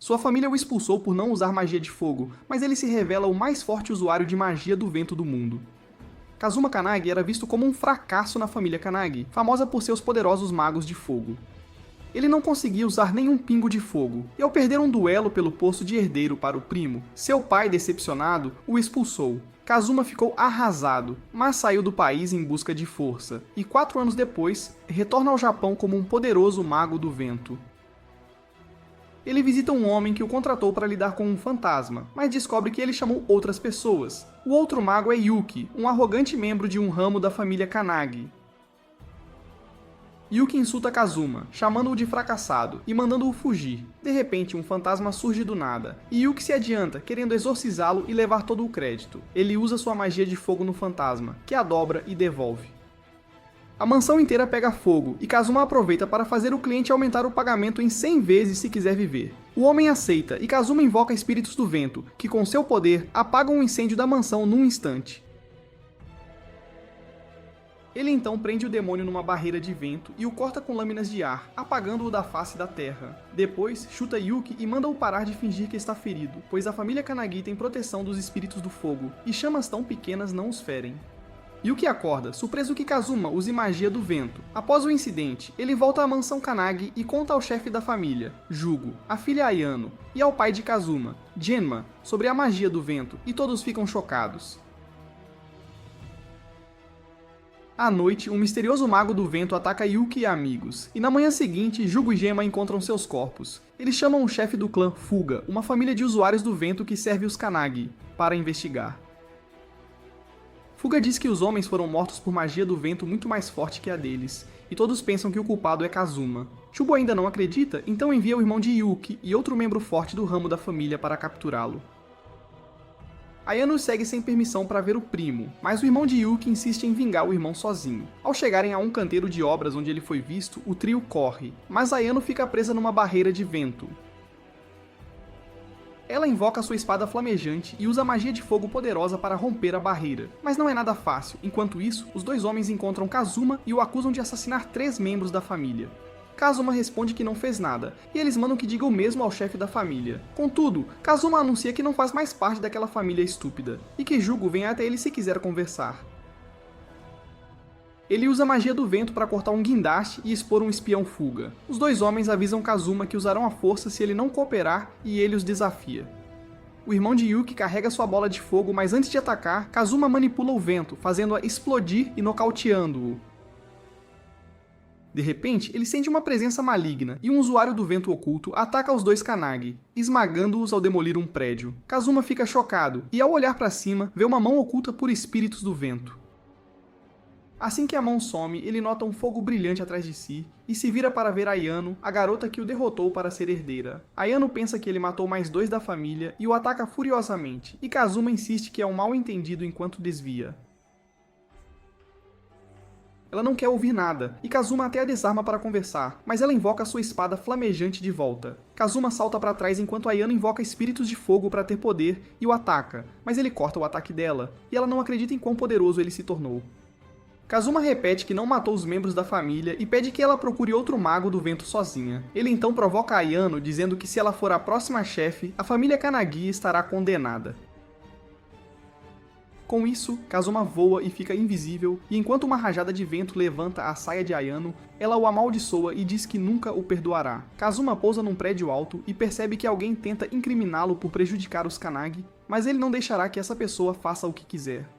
Sua família o expulsou por não usar magia de fogo, mas ele se revela o mais forte usuário de magia do vento do mundo. Kazuma Kanagi era visto como um fracasso na família Kanagi, famosa por seus poderosos magos de fogo. Ele não conseguia usar nenhum pingo de fogo, e ao perder um duelo pelo posto de herdeiro para o primo, seu pai, decepcionado, o expulsou. Kazuma ficou arrasado, mas saiu do país em busca de força, e 4 anos depois, retorna ao Japão como um poderoso mago do vento. Ele visita um homem que o contratou para lidar com um fantasma, mas descobre que ele chamou outras pessoas. O outro mago é Yuki, um arrogante membro de um ramo da família Kanagi. Yuki insulta Kazuma, chamando-o de fracassado e mandando-o fugir. De repente, um fantasma surge do nada, e Yuki se adianta, querendo exorcizá-lo e levar todo o crédito. Ele usa sua magia de fogo no fantasma, que a dobra e devolve. A mansão inteira pega fogo, e Kazuma aproveita para fazer o cliente aumentar o pagamento em 100 vezes se quiser viver. O homem aceita, e Kazuma invoca espíritos do vento, que com seu poder apagam o incêndio da mansão num instante. Ele então prende o demônio numa barreira de vento e o corta com lâminas de ar, apagando-o da face da terra. Depois, chuta Yuki e manda-o parar de fingir que está ferido, pois a família Kanagi tem proteção dos espíritos do fogo, e chamas tão pequenas não os ferem. Yuki acorda, surpreso que Kazuma use magia do vento. Após o incidente, ele volta à mansão Kanagi e conta ao chefe da família, Jugo, a filha Ayano, e ao pai de Kazuma, Genma, sobre a magia do vento, e todos ficam chocados. À noite, um misterioso mago do vento ataca Yuki e amigos, e na manhã seguinte, Jugo e Genma encontram seus corpos. Eles chamam o chefe do clã Fuga, uma família de usuários do vento que serve os Kanagi, para investigar. Fuga diz que os homens foram mortos por magia do vento muito mais forte que a deles, e todos pensam que o culpado é Kazuma. Chubo ainda não acredita, então envia o irmão de Yuki e outro membro forte do ramo da família para capturá-lo. Ayano segue sem permissão para ver o primo, mas o irmão de Yuki insiste em vingar o irmão sozinho. Ao chegarem a um canteiro de obras onde ele foi visto, o trio corre, mas Ayano fica presa numa barreira de vento. Ela invoca sua espada flamejante e usa magia de fogo poderosa para romper a barreira. Mas não é nada fácil. Enquanto isso, os dois homens encontram Kazuma e o acusam de assassinar 3 membros da família. Kazuma responde que não fez nada, e eles mandam que diga o mesmo ao chefe da família. Contudo, Kazuma anuncia que não faz mais parte daquela família estúpida, e que Jugo vem até ele se quiser conversar. Ele usa a magia do vento para cortar um guindaste e expor um espião Fuga. Os dois homens avisam Kazuma que usarão a força se ele não cooperar e ele os desafia. O irmão de Yuki carrega sua bola de fogo, mas antes de atacar, Kazuma manipula o vento, fazendo-a explodir e nocauteando-o. De repente, ele sente uma presença maligna e um usuário do vento oculto ataca os dois Kanagi, esmagando-os ao demolir um prédio. Kazuma fica chocado e, ao olhar para cima, vê uma mão oculta por espíritos do vento. Assim que a mão some, ele nota um fogo brilhante atrás de si e se vira para ver Ayano, a garota que o derrotou para ser herdeira. Ayano pensa que ele matou mais 2 da família e o ataca furiosamente, e Kazuma insiste que é um mal-entendido enquanto desvia. Ela não quer ouvir nada, e Kazuma até a desarma para conversar, mas ela invoca sua espada flamejante de volta. Kazuma salta para trás enquanto Ayano invoca espíritos de fogo para ter poder e o ataca, mas ele corta o ataque dela, e ela não acredita em quão poderoso ele se tornou. Kazuma repete que não matou os membros da família e pede que ela procure outro mago do vento sozinha. Ele então provoca Ayano, dizendo que se ela for a próxima chefe, a família Kanagi estará condenada. Com isso, Kazuma voa e fica invisível, e enquanto uma rajada de vento levanta a saia de Ayano, ela o amaldiçoa e diz que nunca o perdoará. Kazuma pousa num prédio alto e percebe que alguém tenta incriminá-lo por prejudicar os Kanagi, mas ele não deixará que essa pessoa faça o que quiser.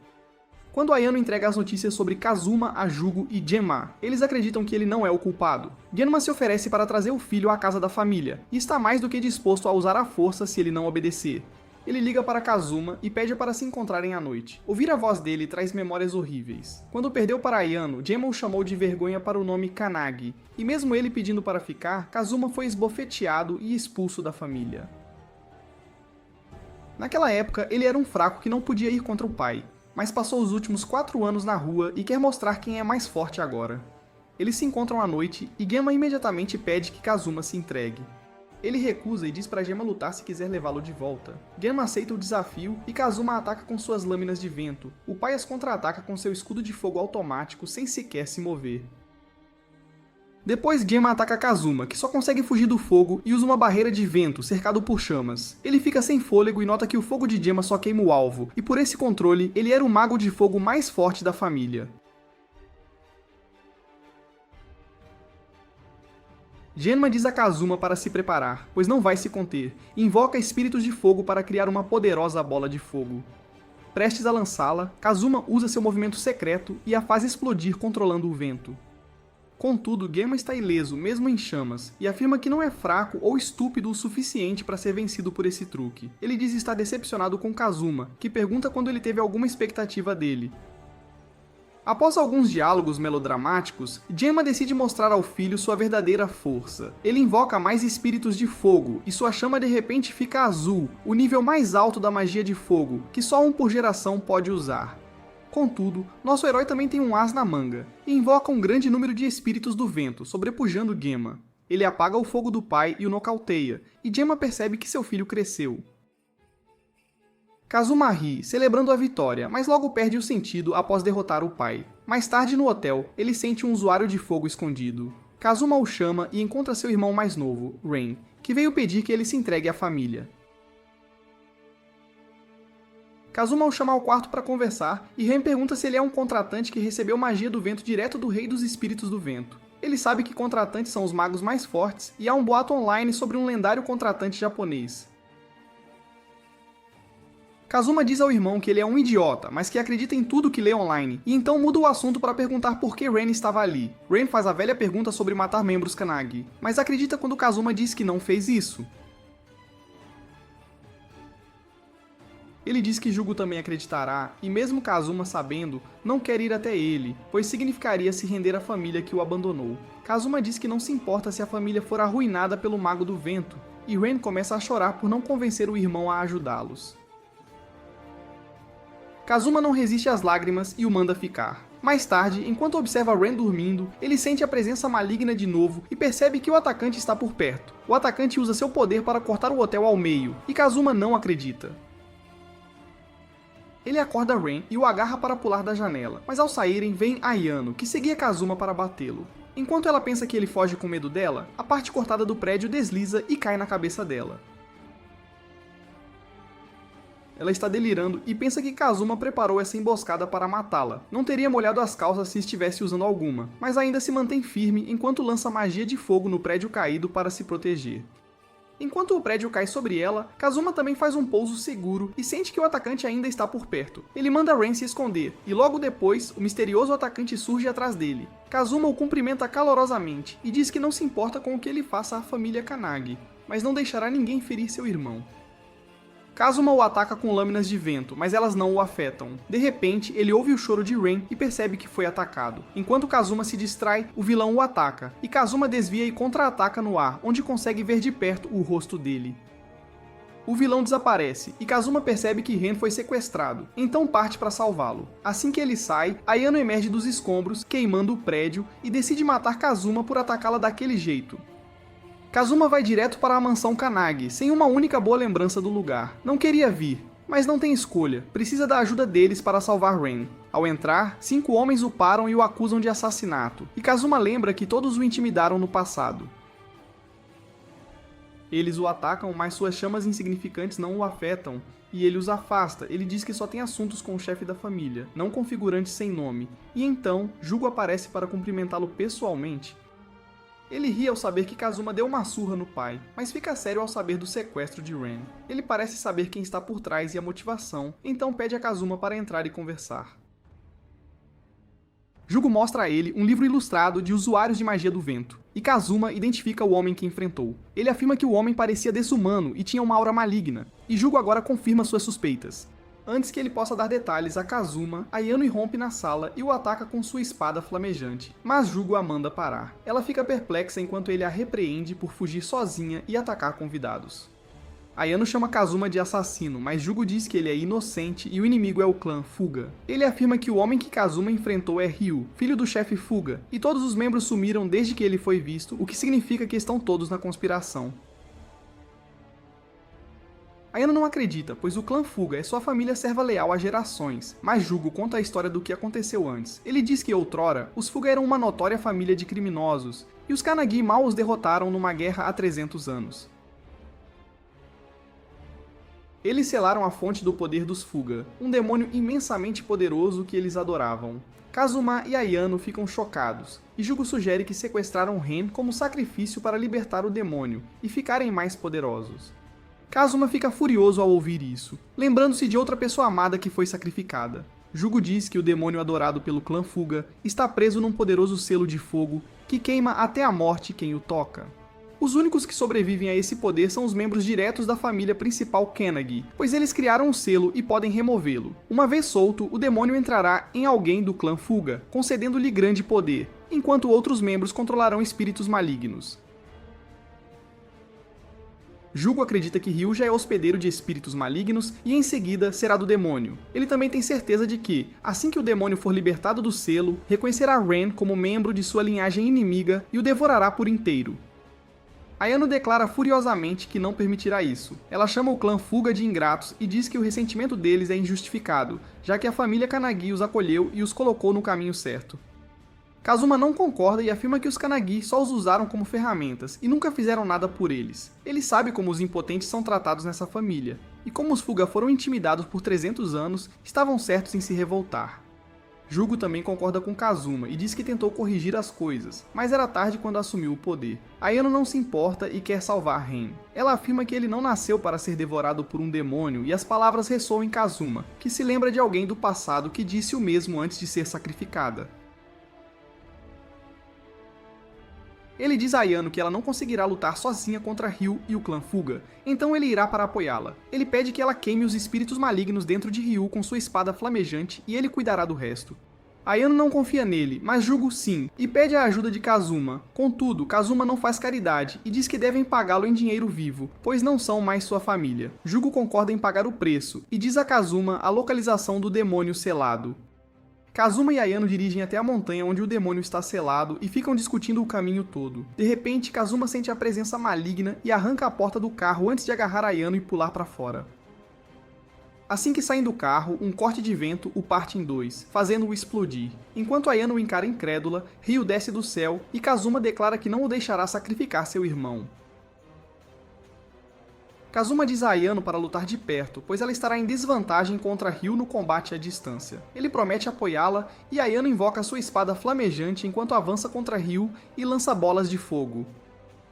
Quando Ayano entrega as notícias sobre Kazuma a Jugo e Genma, eles acreditam que ele não é o culpado. Genma se oferece para trazer o filho à casa da família, e está mais do que disposto a usar a força se ele não obedecer. Ele liga para Kazuma e pede para se encontrarem à noite. Ouvir a voz dele traz memórias horríveis. Quando perdeu para Ayano, Genma o chamou de vergonha para o nome Kanagi, e mesmo ele pedindo para ficar, Kazuma foi esbofeteado e expulso da família. Naquela época, ele era um fraco que não podia ir contra o pai, mas passou os últimos 4 anos na rua e quer mostrar quem é mais forte agora. Eles se encontram à noite e Genma imediatamente pede que Kazuma se entregue. Ele recusa e diz para Genma lutar se quiser levá-lo de volta. Genma aceita o desafio e Kazuma ataca com suas lâminas de vento. O pai as contra-ataca com seu escudo de fogo automático sem sequer se mover. Depois Gemma ataca Kazuma, que só consegue fugir do fogo e usa uma barreira de vento cercado por chamas. Ele fica sem fôlego e nota que o fogo de Gemma só queima o alvo, e por esse controle, ele era o mago de fogo mais forte da família. Gemma diz a Kazuma para se preparar, pois não vai se conter, e invoca espíritos de fogo para criar uma poderosa bola de fogo. Prestes a lançá-la, Kazuma usa seu movimento secreto e a faz explodir controlando o vento. Contudo, Gemma está ileso, mesmo em chamas, e afirma que não é fraco ou estúpido o suficiente para ser vencido por esse truque. Ele diz estar decepcionado com Kazuma, que pergunta quando ele teve alguma expectativa dele. Após alguns diálogos melodramáticos, Gemma decide mostrar ao filho sua verdadeira força. Ele invoca mais espíritos de fogo, e sua chama de repente fica azul, o nível mais alto da magia de fogo, que só um por geração pode usar. Contudo, nosso herói também tem um as na manga, e invoca um grande número de espíritos do vento, sobrepujando Gemma. Ele apaga o fogo do pai e o nocauteia, e Gemma percebe que seu filho cresceu. Kazuma ri, celebrando a vitória, mas logo perde o sentido após derrotar o pai. Mais tarde no hotel, ele sente um usuário de fogo escondido. Kazuma o chama e encontra seu irmão mais novo, Rain, que veio pedir que ele se entregue à família. Kazuma o chama ao quarto para conversar, e Ren pergunta se ele é um contratante que recebeu magia do vento direto do Rei dos Espíritos do Vento. Ele sabe que contratantes são os magos mais fortes, e há um boato online sobre um lendário contratante japonês. Kazuma diz ao irmão que ele é um idiota, mas que acredita em tudo que lê online, e então muda o assunto para perguntar por que Ren estava ali. Ren faz a velha pergunta sobre matar membros Kanagi, mas acredita quando Kazuma diz que não fez isso. Ele diz que Jugo também acreditará, e mesmo Kazuma sabendo, não quer ir até ele, pois significaria se render à família que o abandonou. Kazuma diz que não se importa se a família for arruinada pelo Mago do Vento, e Ren começa a chorar por não convencer o irmão a ajudá-los. Kazuma não resiste às lágrimas e o manda ficar. Mais tarde, enquanto observa Ren dormindo, ele sente a presença maligna de novo e percebe que o atacante está por perto. O atacante usa seu poder para cortar o hotel ao meio, e Kazuma não acredita. Ele acorda Ren e o agarra para pular da janela, mas ao saírem vem Ayano, que seguia Kazuma para batê-lo. Enquanto ela pensa que ele foge com medo dela, a parte cortada do prédio desliza e cai na cabeça dela. Ela está delirando e pensa que Kazuma preparou essa emboscada para matá-la. Não teria molhado as calças se estivesse usando alguma, mas ainda se mantém firme enquanto lança magia de fogo no prédio caído para se proteger. Enquanto o prédio cai sobre ela, Kazuma também faz um pouso seguro e sente que o atacante ainda está por perto. Ele manda Ren se esconder, e logo depois, o misterioso atacante surge atrás dele. Kazuma o cumprimenta calorosamente e diz que não se importa com o que ele faça à família Kanagi, mas não deixará ninguém ferir seu irmão. Kazuma o ataca com lâminas de vento, mas elas não o afetam. De repente, ele ouve o choro de Ren e percebe que foi atacado. Enquanto Kazuma se distrai, o vilão o ataca, e Kazuma desvia e contra-ataca no ar, onde consegue ver de perto o rosto dele. O vilão desaparece, e Kazuma percebe que Ren foi sequestrado, então parte para salvá-lo. Assim que ele sai, Ayano emerge dos escombros, queimando o prédio, e decide matar Kazuma por atacá-la daquele jeito. Kazuma vai direto para a mansão Kanagi, sem uma única boa lembrança do lugar. Não queria vir, mas não tem escolha, precisa da ajuda deles para salvar Ren. Ao entrar, 5 homens o param e o acusam de assassinato, e Kazuma lembra que todos o intimidaram no passado. Eles o atacam, mas suas chamas insignificantes não o afetam, e ele os afasta. Ele diz que só tem assuntos com o chefe da família, não com figurantes sem nome, e então, Jugo aparece para cumprimentá-lo pessoalmente. Ele ri ao saber que Kazuma deu uma surra no pai, mas fica sério ao saber do sequestro de Ren. Ele parece saber quem está por trás e a motivação, então pede a Kazuma para entrar e conversar. Jugo mostra a ele um livro ilustrado de usuários de magia do vento, e Kazuma identifica o homem que enfrentou. Ele afirma que o homem parecia desumano e tinha uma aura maligna, e Jugo agora confirma suas suspeitas. Antes que ele possa dar detalhes a Kazuma, Ayano irrompe na sala e o ataca com sua espada flamejante, mas Jugo a manda parar. Ela fica perplexa enquanto ele a repreende por fugir sozinha e atacar convidados. Ayano chama Kazuma de assassino, mas Jugo diz que ele é inocente e o inimigo é o clã Fuga. Ele afirma que o homem que Kazuma enfrentou é Ryu, filho do chefe Fuga, e todos os membros sumiram desde que ele foi visto, o que significa que estão todos na conspiração. Ayano não acredita, pois o clã Fuga é sua família serva leal há gerações, mas Jugo conta a história do que aconteceu antes. Ele diz que outrora, os Fuga eram uma notória família de criminosos, e os Kanagi mal os derrotaram numa guerra há 300 anos. Eles selaram a fonte do poder dos Fuga, um demônio imensamente poderoso que eles adoravam. Kazuma e Ayano ficam chocados, e Jugo sugere que sequestraram Ren como sacrifício para libertar o demônio e ficarem mais poderosos. Kazuma fica furioso ao ouvir isso, lembrando-se de outra pessoa amada que foi sacrificada. Jugo diz que o demônio adorado pelo clã Fuga está preso num poderoso selo de fogo que queima até a morte quem o toca. Os únicos que sobrevivem a esse poder são os membros diretos da família principal Kanagi, pois eles criaram o selo e podem removê-lo. Uma vez solto, o demônio entrará em alguém do clã Fuga, concedendo-lhe grande poder, enquanto outros membros controlarão espíritos malignos. Jugo acredita que Ryu já é hospedeiro de espíritos malignos e em seguida será do demônio. Ele também tem certeza de que, assim que o demônio for libertado do selo, reconhecerá Ren como membro de sua linhagem inimiga e o devorará por inteiro. Ayano declara furiosamente que não permitirá isso. Ela chama o clã Fuga de ingratos e diz que o ressentimento deles é injustificado, já que a família Kanagi os acolheu e os colocou no caminho certo. Kazuma não concorda e afirma que os Kanagi só os usaram como ferramentas e nunca fizeram nada por eles. Ele sabe como os impotentes são tratados nessa família, e como os Fuga foram intimidados por 300 anos, estavam certos em se revoltar. Jugo também concorda com Kazuma e diz que tentou corrigir as coisas, mas era tarde quando assumiu o poder. Ayano não se importa e quer salvar Ren. Ela afirma que ele não nasceu para ser devorado por um demônio e as palavras ressoam em Kazuma, que se lembra de alguém do passado que disse o mesmo antes de ser sacrificada. Ele diz a Ayano que ela não conseguirá lutar sozinha contra Ryu e o clã Fuga, então ele irá para apoiá-la. Ele pede que ela queime os espíritos malignos dentro de Ryu com sua espada flamejante e ele cuidará do resto. Ayano não confia nele, mas Jugo sim, e pede a ajuda de Kazuma. Contudo, Kazuma não faz caridade e diz que devem pagá-lo em dinheiro vivo, pois não são mais sua família. Jugo concorda em pagar o preço e diz a Kazuma a localização do demônio selado. Kazuma e Ayano dirigem até a montanha onde o demônio está selado e ficam discutindo o caminho todo. De repente, Kazuma sente a presença maligna e arranca a porta do carro antes de agarrar Ayano e pular para fora. Assim que saem do carro, um corte de vento o parte em dois, fazendo-o explodir. Enquanto Ayano o encara incrédula, Ryu desce do céu e Kazuma declara que não o deixará sacrificar seu irmão. Kazuma diz a Ayano para lutar de perto, pois ela estará em desvantagem contra Ryu no combate à distância. Ele promete apoiá-la e Ayano invoca sua espada flamejante enquanto avança contra Ryu e lança bolas de fogo.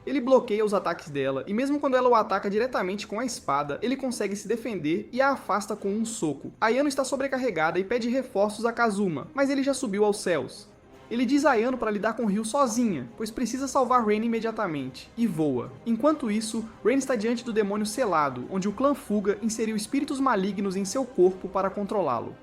Ele bloqueia os ataques dela, e mesmo quando ela o ataca diretamente com a espada, ele consegue se defender e a afasta com um soco. Ayano está sobrecarregada e pede reforços a Kazuma, mas ele já subiu aos céus. Ele diz a Ayano para lidar com Ryu sozinha, pois precisa salvar Ren imediatamente, e voa. Enquanto isso, Ren está diante do demônio selado, onde o clã Fuga inseriu espíritos malignos em seu corpo para controlá-lo.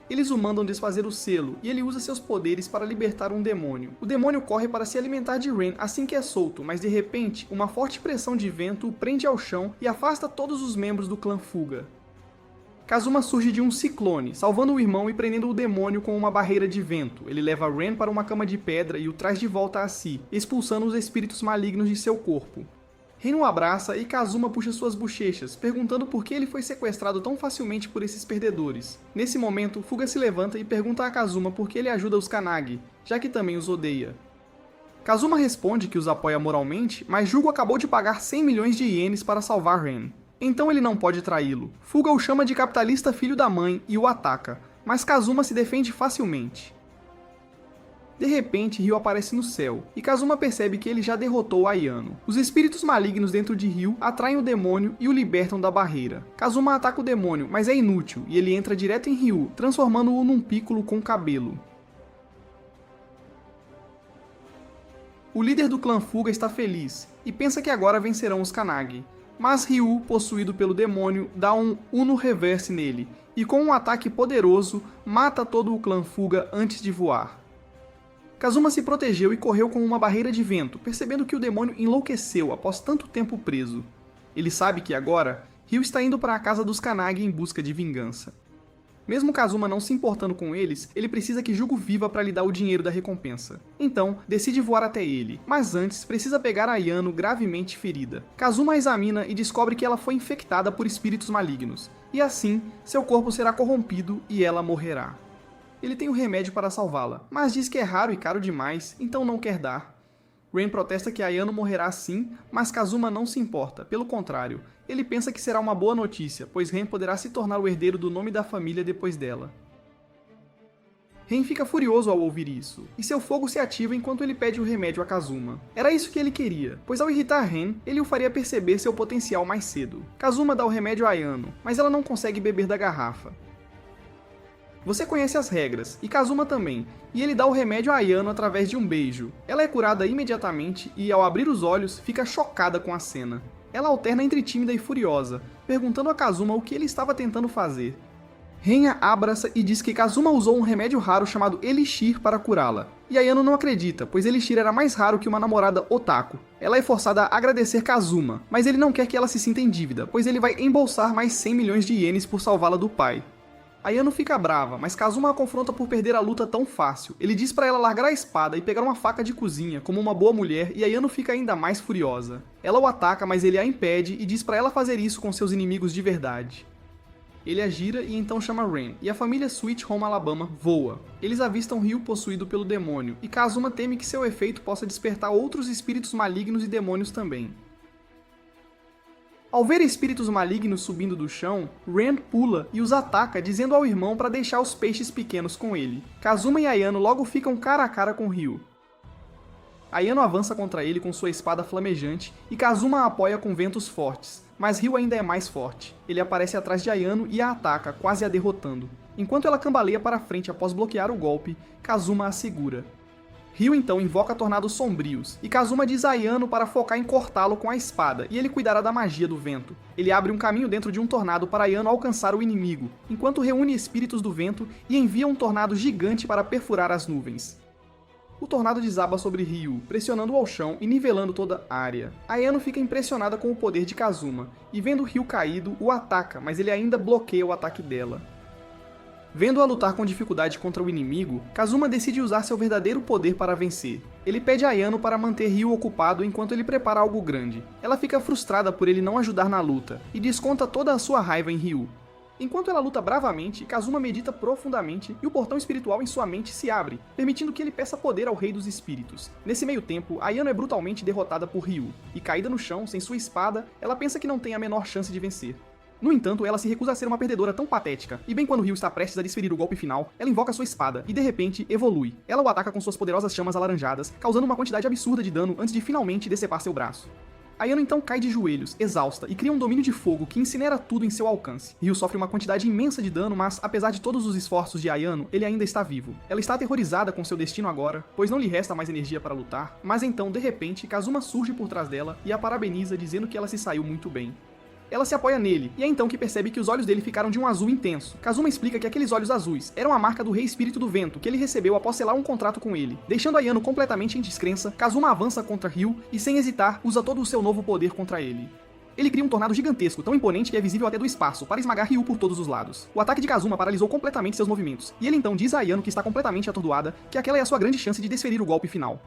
Eles o mandam desfazer o selo, e ele usa seus poderes para libertar um demônio. O demônio corre para se alimentar de Ren assim que é solto, mas de repente, uma forte pressão de vento o prende ao chão e afasta todos os membros do clã Fuga. Kazuma surge de um ciclone, salvando o irmão e prendendo o demônio com uma barreira de vento. Ele leva Ren para uma cama de pedra e o traz de volta a si, expulsando os espíritos malignos de seu corpo. Ren o abraça e Kazuma puxa suas bochechas, perguntando por que ele foi sequestrado tão facilmente por esses perdedores. Nesse momento, Fuga se levanta e pergunta a Kazuma por que ele ajuda os Kanagi, já que também os odeia. Kazuma responde que os apoia moralmente, mas Jugo acabou de pagar 100 milhões de ienes para salvar Ren. Então ele não pode traí-lo. Fuga o chama de capitalista filho da mãe e o ataca, mas Kazuma se defende facilmente. De repente, Ryu aparece no céu, e Kazuma percebe que ele já derrotou Ayano. Os espíritos malignos dentro de Ryu atraem o demônio e o libertam da barreira. Kazuma ataca o demônio, mas é inútil, e ele entra direto em Ryu, transformando-o num Piccolo com cabelo. O líder do clã Fuga está feliz, e pensa que agora vencerão os Kanagi. Mas Ryu, possuído pelo demônio, dá um Uno Reverse nele, e com um ataque poderoso, mata todo o clã Fuga antes de voar. Kazuma se protegeu e correu com uma barreira de vento, percebendo que o demônio enlouqueceu após tanto tempo preso. Ele sabe que agora, Ryu está indo para a casa dos Kanagi em busca de vingança. Mesmo Kazuma não se importando com eles, ele precisa que Jugo viva para lhe dar o dinheiro da recompensa. Então, decide voar até ele, mas antes precisa pegar Ayano gravemente ferida. Kazuma a examina e descobre que ela foi infectada por espíritos malignos, e assim, seu corpo será corrompido e ela morrerá. Ele tem um remédio para salvá-la, mas diz que é raro e caro demais, então não quer dar. Ren protesta que Ayano morrerá sim, mas Kazuma não se importa, pelo contrário, ele pensa que será uma boa notícia, pois Ren poderá se tornar o herdeiro do nome da família depois dela. Ren fica furioso ao ouvir isso, e seu fogo se ativa enquanto ele pede o remédio a Kazuma. Era isso que ele queria, pois ao irritar Ren, ele o faria perceber seu potencial mais cedo. Kazuma dá o remédio a Ayano, mas ela não consegue beber da garrafa. Você conhece as regras, e Kazuma também, e ele dá o remédio a Ayano através de um beijo. Ela é curada imediatamente e, ao abrir os olhos, fica chocada com a cena. Ela alterna entre tímida e furiosa, perguntando a Kazuma o que ele estava tentando fazer. Ren a abraça e diz que Kazuma usou um remédio raro chamado Elixir para curá-la. E Ayano não acredita, pois Elixir era mais raro que uma namorada otaku. Ela é forçada a agradecer Kazuma, mas ele não quer que ela se sinta em dívida, pois ele vai embolsar mais 100 milhões de ienes por salvá-la do pai. Ayano fica brava, mas Kazuma a confronta por perder a luta tão fácil. Ele diz para ela largar a espada e pegar uma faca de cozinha, como uma boa mulher, e Ayano fica ainda mais furiosa. Ela o ataca, mas ele a impede e diz para ela fazer isso com seus inimigos de verdade. Ele a gira e então chama Ren, e a família Sweet Home Alabama voa. Eles avistam Ryu possuído pelo demônio, e Kazuma teme que seu efeito possa despertar outros espíritos malignos e demônios também. Ao ver espíritos malignos subindo do chão, Ren pula e os ataca, dizendo ao irmão para deixar os peixes pequenos com ele. Kazuma e Ayano logo ficam cara a cara com Ryu. Ayano avança contra ele com sua espada flamejante e Kazuma a apoia com ventos fortes, mas Ryu ainda é mais forte. Ele aparece atrás de Ayano e a ataca, quase a derrotando. Enquanto ela cambaleia para frente após bloquear o golpe, Kazuma a segura. Ryu então invoca tornados sombrios, e Kazuma diz a Ayano para focar em cortá-lo com a espada, e ele cuidará da magia do vento. Ele abre um caminho dentro de um tornado para Ayano alcançar o inimigo, enquanto reúne espíritos do vento e envia um tornado gigante para perfurar as nuvens. O tornado desaba sobre Ryu, pressionando-o ao chão e nivelando toda a área. Ayano fica impressionada com o poder de Kazuma, e vendo Ryu caído, o ataca, mas ele ainda bloqueia o ataque dela. Vendo-a lutar com dificuldade contra o inimigo, Kazuma decide usar seu verdadeiro poder para vencer. Ele pede a Ayano para manter Ryu ocupado enquanto ele prepara algo grande. Ela fica frustrada por ele não ajudar na luta, e desconta toda a sua raiva em Ryu. Enquanto ela luta bravamente, Kazuma medita profundamente e o portão espiritual em sua mente se abre, permitindo que ele peça poder ao Rei dos Espíritos. Nesse meio tempo, Ayano é brutalmente derrotada por Ryu, e caída no chão, sem sua espada, ela pensa que não tem a menor chance de vencer. No entanto, ela se recusa a ser uma perdedora tão patética, e bem quando Ryu está prestes a desferir o golpe final, ela invoca sua espada e, de repente, evolui. Ela o ataca com suas poderosas chamas alaranjadas, causando uma quantidade absurda de dano antes de finalmente decepar seu braço. Ayano então cai de joelhos, exausta, e cria um domínio de fogo que incinera tudo em seu alcance. Ryu sofre uma quantidade imensa de dano, mas, apesar de todos os esforços de Ayano, ele ainda está vivo. Ela está aterrorizada com seu destino agora, pois não lhe resta mais energia para lutar, mas então, de repente, Kazuma surge por trás dela e a parabeniza dizendo que ela se saiu muito bem. Ela se apoia nele, e é então que percebe que os olhos dele ficaram de um azul intenso. Kazuma explica que aqueles olhos azuis eram a marca do Rei Espírito do Vento, que ele recebeu após selar um contrato com ele. Deixando Ayano completamente em descrença, Kazuma avança contra Ryu e, sem hesitar, usa todo o seu novo poder contra ele. Ele cria um tornado gigantesco, tão imponente que é visível até do espaço, para esmagar Ryu por todos os lados. O ataque de Kazuma paralisou completamente seus movimentos, e ele então diz a Ayano, que está completamente atordoada, que aquela é a sua grande chance de desferir o golpe final.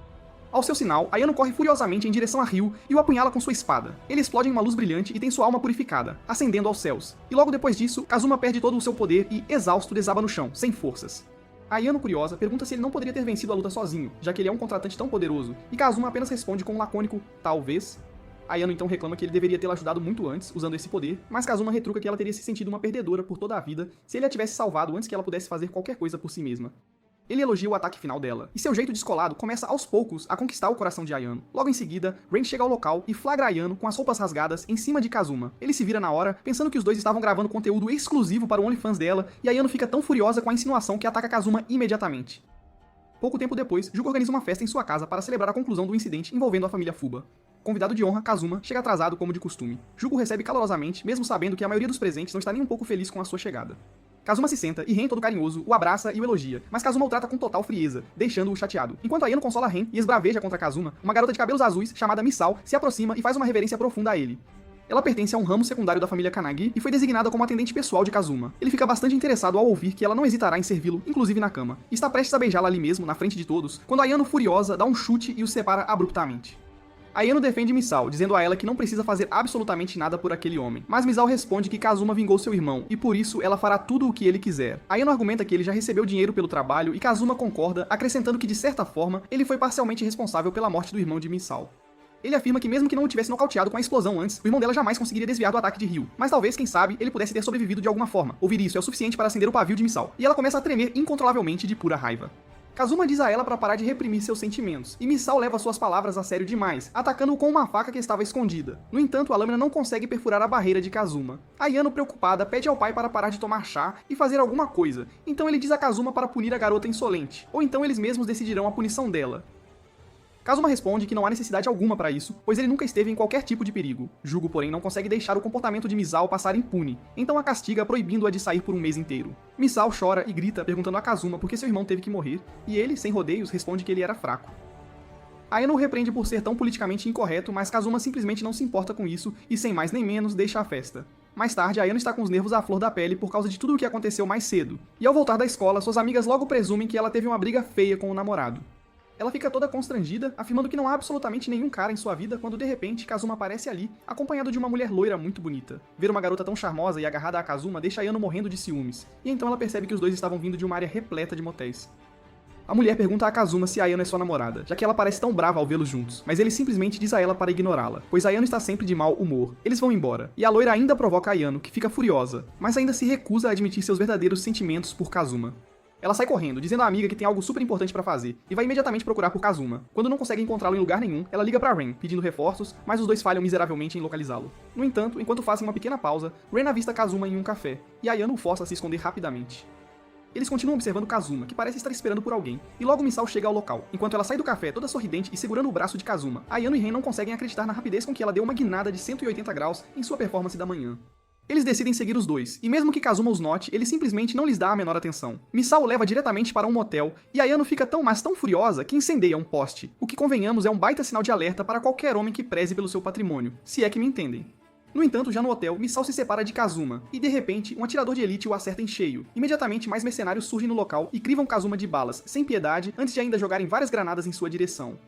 Ao seu sinal, Ayano corre furiosamente em direção a Ryu e o apunhala com sua espada. Ele explode em uma luz brilhante e tem sua alma purificada, ascendendo aos céus. E logo depois disso, Kazuma perde todo o seu poder e, exausto, desaba no chão, sem forças. Ayano, curiosa, pergunta se ele não poderia ter vencido a luta sozinho, já que ele é um contratante tão poderoso, e Kazuma apenas responde com um lacônico "talvez". Ayano então reclama que ele deveria tê-la ajudado muito antes, usando esse poder, mas Kazuma retruca que ela teria se sentido uma perdedora por toda a vida se ele a tivesse salvado antes que ela pudesse fazer qualquer coisa por si mesma. Ele elogia o ataque final dela, e seu jeito descolado começa aos poucos a conquistar o coração de Ayano. Logo em seguida, Ren chega ao local e flagra Ayano com as roupas rasgadas em cima de Kazuma. Ele se vira na hora, pensando que os dois estavam gravando conteúdo exclusivo para o OnlyFans dela, e Ayano fica tão furiosa com a insinuação que ataca Kazuma imediatamente. Pouco tempo depois, Jugo organiza uma festa em sua casa para celebrar a conclusão do incidente envolvendo a família Fuba. Convidado de honra, Kazuma chega atrasado como de costume. Jugo recebe calorosamente, mesmo sabendo que a maioria dos presentes não está nem um pouco feliz com a sua chegada. Kazuma se senta e Ren, todo carinhoso, o abraça e o elogia, mas Kazuma o trata com total frieza, deixando-o chateado. Enquanto Ayano consola Ren e esbraveja contra Kazuma, uma garota de cabelos azuis, chamada Misao, se aproxima e faz uma reverência profunda a ele. Ela pertence a um ramo secundário da família Kanagi e foi designada como atendente pessoal de Kazuma. Ele fica bastante interessado ao ouvir que ela não hesitará em servi-lo, inclusive na cama, e está prestes a beijá-la ali mesmo, na frente de todos, quando Ayano, furiosa, dá um chute e os separa abruptamente. Ayano defende Misao, dizendo a ela que não precisa fazer absolutamente nada por aquele homem. Mas Misao responde que Kazuma vingou seu irmão, e por isso ela fará tudo o que ele quiser. Ayano argumenta que ele já recebeu dinheiro pelo trabalho, e Kazuma concorda, acrescentando que de certa forma, ele foi parcialmente responsável pela morte do irmão de Misao. Ele afirma que mesmo que não o tivesse nocauteado com a explosão antes, o irmão dela jamais conseguiria desviar do ataque de Ryu. Mas talvez, quem sabe, ele pudesse ter sobrevivido de alguma forma. Ouvir isso é o suficiente para acender o pavio de Misao. E ela começa a tremer incontrolavelmente de pura raiva. Kazuma diz a ela para parar de reprimir seus sentimentos, e Misao leva suas palavras a sério demais, atacando-o com uma faca que estava escondida. No entanto, a lâmina não consegue perfurar a barreira de Kazuma. Ayano, preocupada, pede ao pai para parar de tomar chá e fazer alguma coisa, então ele diz a Kazuma para punir a garota insolente, ou então eles mesmos decidirão a punição dela. Kazuma responde que não há necessidade alguma para isso, pois ele nunca esteve em qualquer tipo de perigo. Jugo, porém, não consegue deixar o comportamento de Misao passar impune, então a castiga proibindo-a de sair por um mês inteiro. Misao chora e grita perguntando a Kazuma por que seu irmão teve que morrer, e ele, sem rodeios, responde que ele era fraco. Ayano o repreende por ser tão politicamente incorreto, mas Kazuma simplesmente não se importa com isso e, sem mais nem menos, deixa a festa. Mais tarde, Ayano está com os nervos à flor da pele por causa de tudo o que aconteceu mais cedo, e ao voltar da escola, suas amigas logo presumem que ela teve uma briga feia com o namorado. Ela fica toda constrangida, afirmando que não há absolutamente nenhum cara em sua vida quando de repente Kazuma aparece ali, acompanhado de uma mulher loira muito bonita. Ver uma garota tão charmosa e agarrada a Kazuma deixa Ayano morrendo de ciúmes, e então ela percebe que os dois estavam vindo de uma área repleta de motéis. A mulher pergunta a Kazuma se Ayano é sua namorada, já que ela parece tão brava ao vê-los juntos, mas ele simplesmente diz a ela para ignorá-la, pois Ayano está sempre de mau humor. Eles vão embora, e a loira ainda provoca Ayano, que fica furiosa, mas ainda se recusa a admitir seus verdadeiros sentimentos por Kazuma. Ela sai correndo, dizendo à amiga que tem algo super importante pra fazer, e vai imediatamente procurar por Kazuma. Quando não consegue encontrá-lo em lugar nenhum, ela liga pra Ren, pedindo reforços, mas os dois falham miseravelmente em localizá-lo. No entanto, enquanto fazem uma pequena pausa, Ren avista Kazuma em um café, e Ayano o força a se esconder rapidamente. Eles continuam observando Kazuma, que parece estar esperando por alguém, e logo Misao chega ao local. Enquanto ela sai do café toda sorridente e segurando o braço de Kazuma, Ayano e Ren não conseguem acreditar na rapidez com que ela deu uma guinada de 180 graus em sua performance da manhã. Eles decidem seguir os dois, e mesmo que Kazuma os note, ele simplesmente não lhes dá a menor atenção. Misao o leva diretamente para um motel, e Ayano fica tão furiosa que incendeia um poste, o que convenhamos é um baita sinal de alerta para qualquer homem que preze pelo seu patrimônio, se é que me entendem. No entanto, já no hotel, Misao se separa de Kazuma, e de repente, um atirador de elite o acerta em cheio. Imediatamente, mais mercenários surgem no local e crivam Kazuma de balas, sem piedade, antes de ainda jogarem várias granadas em sua direção.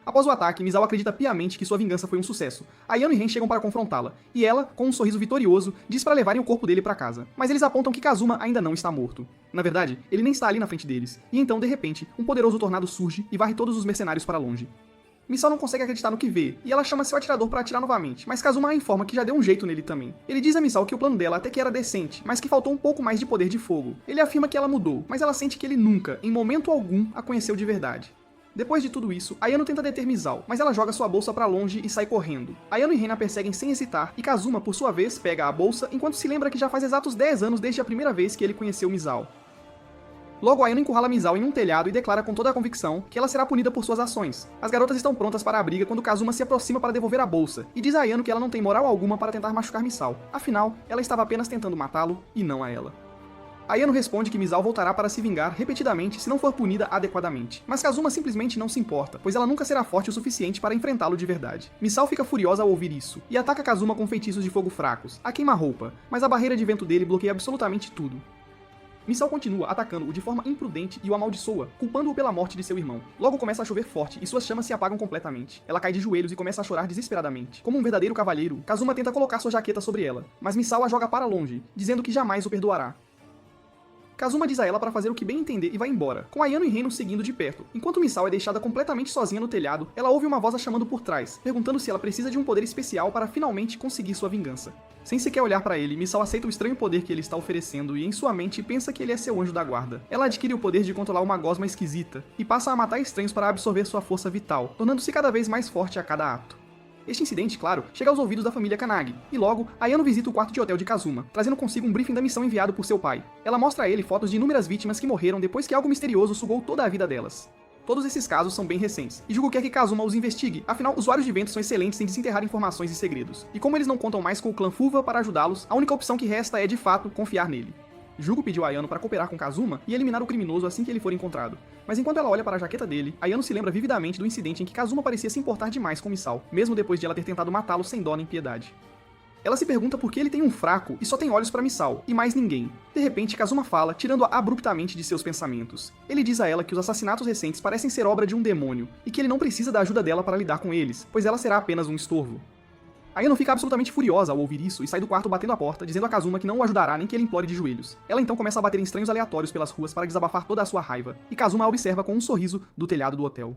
Após o ataque, Misao acredita piamente que sua vingança foi um sucesso. Ayano e Ren chegam para confrontá-la, e ela, com um sorriso vitorioso, diz para levarem o corpo dele para casa. Mas eles apontam que Kazuma ainda não está morto. Na verdade, ele nem está ali na frente deles, e então, de repente, um poderoso tornado surge e varre todos os mercenários para longe. Misao não consegue acreditar no que vê, e ela chama seu atirador para atirar novamente, mas Kazuma a informa que já deu um jeito nele também. Ele diz a Misao que o plano dela até que era decente, mas que faltou um pouco mais de poder de fogo. Ele afirma que ela mudou, mas ela sente que ele nunca, em momento algum, a conheceu de verdade. Depois de tudo isso, Ayano tenta deter Misao, mas ela joga sua bolsa pra longe e sai correndo. Ayano e Ren a perseguem sem hesitar, e Kazuma, por sua vez, pega a bolsa enquanto se lembra que já faz exatos 10 anos desde a primeira vez que ele conheceu Misao. Logo, Ayano encurrala Misao em um telhado e declara com toda a convicção que ela será punida por suas ações. As garotas estão prontas para a briga quando Kazuma se aproxima para devolver a bolsa, e diz a Ayano que ela não tem moral alguma para tentar machucar Misao. Afinal, ela estava apenas tentando matá-lo, e não a ela. Ayano responde que Misao voltará para se vingar repetidamente se não for punida adequadamente. Mas Kazuma simplesmente não se importa, pois ela nunca será forte o suficiente para enfrentá-lo de verdade. Misao fica furiosa ao ouvir isso, e ataca Kazuma com feitiços de fogo fracos, a queima-roupa, mas a barreira de vento dele bloqueia absolutamente tudo. Misao continua atacando-o de forma imprudente e o amaldiçoa, culpando-o pela morte de seu irmão. Logo começa a chover forte e suas chamas se apagam completamente. Ela cai de joelhos e começa a chorar desesperadamente. Como um verdadeiro cavalheiro, Kazuma tenta colocar sua jaqueta sobre ela, mas Misao a joga para longe, dizendo que jamais o perdoará. Kazuma diz a ela para fazer o que bem entender e vai embora, com Ayano e Ren seguindo de perto. Enquanto Misao é deixada completamente sozinha no telhado, ela ouve uma voz a chamando por trás, perguntando se ela precisa de um poder especial para finalmente conseguir sua vingança. Sem sequer olhar para ele, Misao aceita o estranho poder que ele está oferecendo e em sua mente pensa que ele é seu anjo da guarda. Ela adquire o poder de controlar uma gosma esquisita e passa a matar estranhos para absorver sua força vital, tornando-se cada vez mais forte a cada ato. Este incidente, claro, chega aos ouvidos da família Kanagi, e logo, Ayano visita o quarto de hotel de Kazuma, trazendo consigo um briefing da missão enviado por seu pai. Ela mostra a ele fotos de inúmeras vítimas que morreram depois que algo misterioso sugou toda a vida delas. Todos esses casos são bem recentes, e Jugo quer que Kazuma os investigue, afinal, usuários de ventos são excelentes em desenterrar informações e segredos. E como eles não contam mais com o clã Fuwa para ajudá-los, a única opção que resta é, de fato, confiar nele. Jugo pediu a Ayano para cooperar com Kazuma e eliminar o criminoso assim que ele for encontrado. Mas enquanto ela olha para a jaqueta dele, Ayano se lembra vividamente do incidente em que Kazuma parecia se importar demais com Misao, mesmo depois de ela ter tentado matá-lo sem dó nem piedade. Ela se pergunta por que ele tem um fraco e só tem olhos para Misao, e mais ninguém. De repente, Kazuma fala, tirando-a abruptamente de seus pensamentos. Ele diz a ela que os assassinatos recentes parecem ser obra de um demônio, e que ele não precisa da ajuda dela para lidar com eles, pois ela será apenas um estorvo. Ayano fica absolutamente furiosa ao ouvir isso e sai do quarto batendo a porta, dizendo a Kazuma que não o ajudará nem que ele implore de joelhos. Ela então começa a bater em estranhos aleatórios pelas ruas para desabafar toda a sua raiva, e Kazuma a observa com um sorriso do telhado do hotel.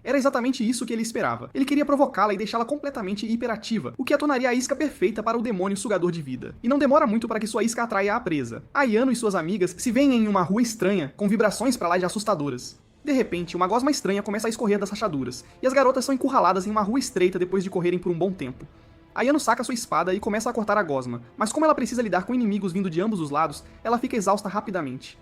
Era exatamente isso que ele esperava. Ele queria provocá-la e deixá-la completamente hiperativa, o que a tornaria a isca perfeita para o demônio sugador de vida. E não demora muito para que sua isca atraia a presa. Ayano e suas amigas se veem em uma rua estranha, com vibrações para lá de assustadoras. De repente, uma gosma estranha começa a escorrer das rachaduras, e as garotas são encurraladas em uma rua estreita depois de correrem por um bom tempo. Ayano saca sua espada e começa a cortar a gosma, mas como ela precisa lidar com inimigos vindo de ambos os lados, ela fica exausta rapidamente.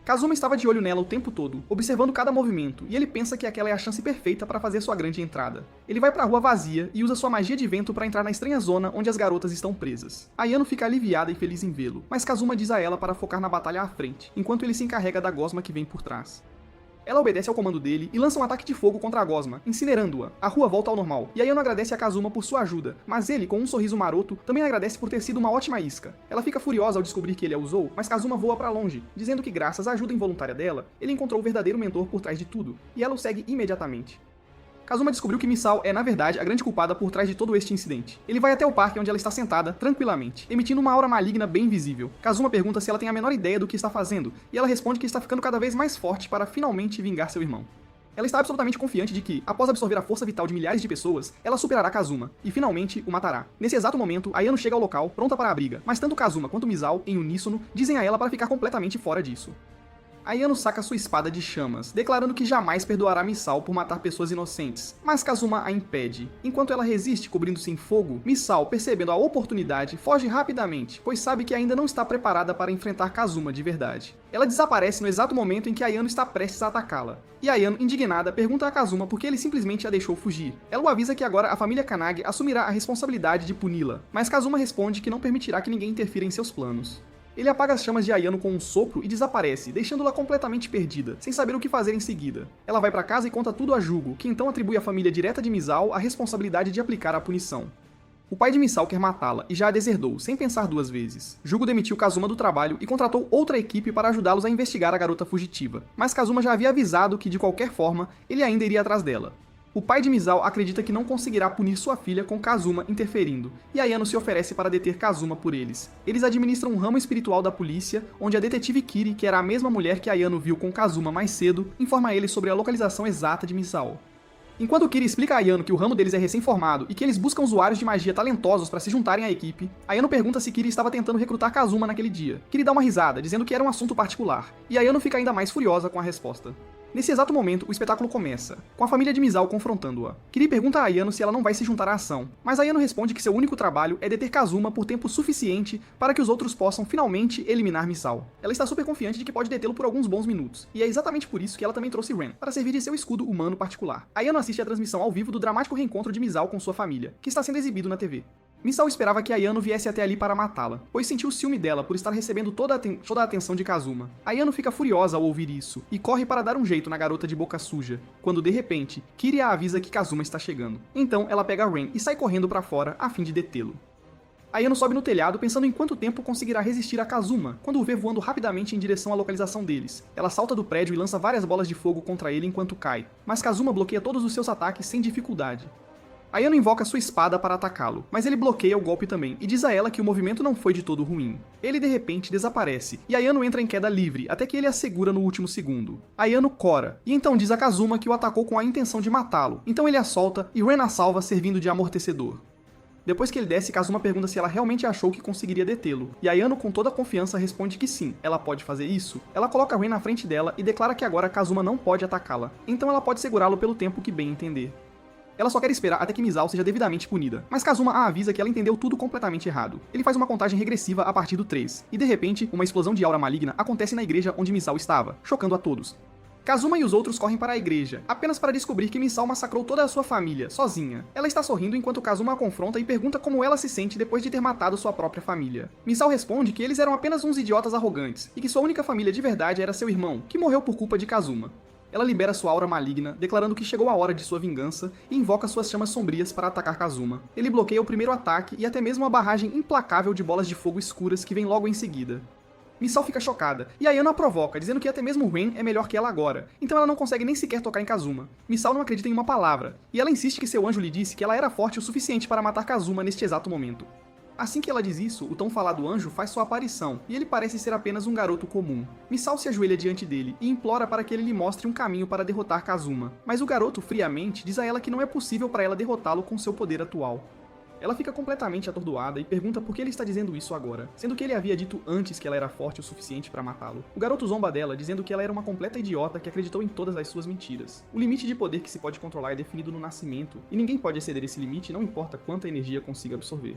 Kazuma estava de olho nela o tempo todo, observando cada movimento, e ele pensa que aquela é a chance perfeita para fazer sua grande entrada. Ele vai para a rua vazia e usa sua magia de vento para entrar na estranha zona onde as garotas estão presas. Ayano fica aliviada e feliz em vê-lo, mas Kazuma diz a ela para focar na batalha à frente, enquanto ele se encarrega da gosma que vem por trás. Ela obedece ao comando dele e lança um ataque de fogo contra a gosma, incinerando-a. A rua volta ao normal, e Ayano agradece a Kazuma por sua ajuda, mas ele, com um sorriso maroto, também agradece por ter sido uma ótima isca. Ela fica furiosa ao descobrir que ele a usou, mas Kazuma voa para longe, dizendo que graças à ajuda involuntária dela, ele encontrou o verdadeiro mentor por trás de tudo, e ela o segue imediatamente. Kazuma descobriu que Misao é, na verdade, a grande culpada por trás de todo este incidente. Ele vai até o parque onde ela está sentada, tranquilamente, emitindo uma aura maligna bem visível. Kazuma pergunta se ela tem a menor ideia do que está fazendo, e ela responde que está ficando cada vez mais forte para finalmente vingar seu irmão. Ela está absolutamente confiante de que, após absorver a força vital de milhares de pessoas, ela superará Kazuma, e finalmente o matará. Nesse exato momento, Ayano chega ao local, pronta para a briga, mas tanto Kazuma quanto Misao, em uníssono, dizem a ela para ficar completamente fora disso. Ayano saca sua espada de chamas, declarando que jamais perdoará Misao por matar pessoas inocentes, mas Kazuma a impede. Enquanto ela resiste cobrindo-se em fogo, Misao, percebendo a oportunidade, foge rapidamente, pois sabe que ainda não está preparada para enfrentar Kazuma de verdade. Ela desaparece no exato momento em que Ayano está prestes a atacá-la. E Ayano, indignada, pergunta a Kazuma por que ele simplesmente a deixou fugir. Ela o avisa que agora a família Kanage assumirá a responsabilidade de puni-la, mas Kazuma responde que não permitirá que ninguém interfira em seus planos. Ele apaga as chamas de Ayano com um sopro e desaparece, deixando-la completamente perdida, sem saber o que fazer em seguida. Ela vai para casa e conta tudo a Jugo, que então atribui à família direta de Misao a responsabilidade de aplicar a punição. O pai de Misao quer matá-la e já a deserdou, sem pensar duas vezes. Jugo demitiu Kazuma do trabalho e contratou outra equipe para ajudá-los a investigar a garota fugitiva, mas Kazuma já havia avisado que, de qualquer forma, ele ainda iria atrás dela. O pai de Misao acredita que não conseguirá punir sua filha com Kazuma interferindo, e Ayano se oferece para deter Kazuma por eles. Eles administram um ramo espiritual da polícia, onde a detetive Kiri, que era a mesma mulher que Ayano viu com Kazuma mais cedo, informa ele sobre a localização exata de Misao. Enquanto Kiri explica a Ayano que o ramo deles é recém-formado e que eles buscam usuários de magia talentosos para se juntarem à equipe, Ayano pergunta se Kiri estava tentando recrutar Kazuma naquele dia. Kiri dá uma risada, dizendo que era um assunto particular, e Ayano fica ainda mais furiosa com a resposta. Nesse exato momento, o espetáculo começa, com a família de Misao confrontando-a. Kiri pergunta a Ayano se ela não vai se juntar à ação, mas Ayano responde que seu único trabalho é deter Kazuma por tempo suficiente para que os outros possam finalmente eliminar Misao. Ela está super confiante de que pode detê-lo por alguns bons minutos, e é exatamente por isso que ela também trouxe Ren, para servir de seu escudo humano particular. Ayano assiste a transmissão ao vivo do dramático reencontro de Misao com sua família, que está sendo exibido na TV. Misao esperava que Ayano viesse até ali para matá-la, pois sentiu ciúme dela por estar recebendo toda a atenção de Kazuma. Ayano fica furiosa ao ouvir isso, e corre para dar um jeito na garota de boca suja, quando de repente, Kiri a avisa que Kazuma está chegando. Então ela pega Ren e sai correndo para fora a fim de detê-lo. Ayano sobe no telhado pensando em quanto tempo conseguirá resistir a Kazuma, quando o vê voando rapidamente em direção à localização deles. Ela salta do prédio e lança várias bolas de fogo contra ele enquanto cai, mas Kazuma bloqueia todos os seus ataques sem dificuldade. Ayano invoca sua espada para atacá-lo, mas ele bloqueia o golpe também e diz a ela que o movimento não foi de todo ruim. Ele de repente desaparece, e Ayano entra em queda livre até que ele a segura no último segundo. Ayano cora, e então diz a Kazuma que o atacou com a intenção de matá-lo, então ele a solta e Ren a salva servindo de amortecedor. Depois que ele desce, Kazuma pergunta se ela realmente achou que conseguiria detê-lo, e Ayano com toda a confiança responde que sim, ela pode fazer isso. Ela coloca Ren na frente dela e declara que agora Kazuma não pode atacá-la, então ela pode segurá-lo pelo tempo que bem entender. Ela só quer esperar até que Misao seja devidamente punida, mas Kazuma a avisa que ela entendeu tudo completamente errado. Ele faz uma contagem regressiva a partir do 3, e de repente, uma explosão de aura maligna acontece na igreja onde Misao estava, chocando a todos. Kazuma e os outros correm para a igreja, apenas para descobrir que Misao massacrou toda a sua família, sozinha. Ela está sorrindo enquanto Kazuma a confronta e pergunta como ela se sente depois de ter matado sua própria família. Misao responde que eles eram apenas uns idiotas arrogantes, e que sua única família de verdade era seu irmão, que morreu por culpa de Kazuma. Ela libera sua aura maligna, declarando que chegou a hora de sua vingança, e invoca suas chamas sombrias para atacar Kazuma. Ele bloqueia o primeiro ataque e até mesmo uma barragem implacável de bolas de fogo escuras que vem logo em seguida. Misao fica chocada, e Ayano a provoca, dizendo que até mesmo Ren é melhor que ela agora, então ela não consegue nem sequer tocar em Kazuma. Misao não acredita em uma palavra, e ela insiste que seu anjo lhe disse que ela era forte o suficiente para matar Kazuma neste exato momento. Assim que ela diz isso, o tão falado anjo faz sua aparição, e ele parece ser apenas um garoto comum. Misao se ajoelha diante dele e implora para que ele lhe mostre um caminho para derrotar Kazuma, mas o garoto, friamente, diz a ela que não é possível para ela derrotá-lo com seu poder atual. Ela fica completamente atordoada e pergunta por que ele está dizendo isso agora, sendo que ele havia dito antes que ela era forte o suficiente para matá-lo. O garoto zomba dela, dizendo que ela era uma completa idiota que acreditou em todas as suas mentiras. O limite de poder que se pode controlar é definido no nascimento, e ninguém pode exceder esse limite, não importa quanta energia consiga absorver.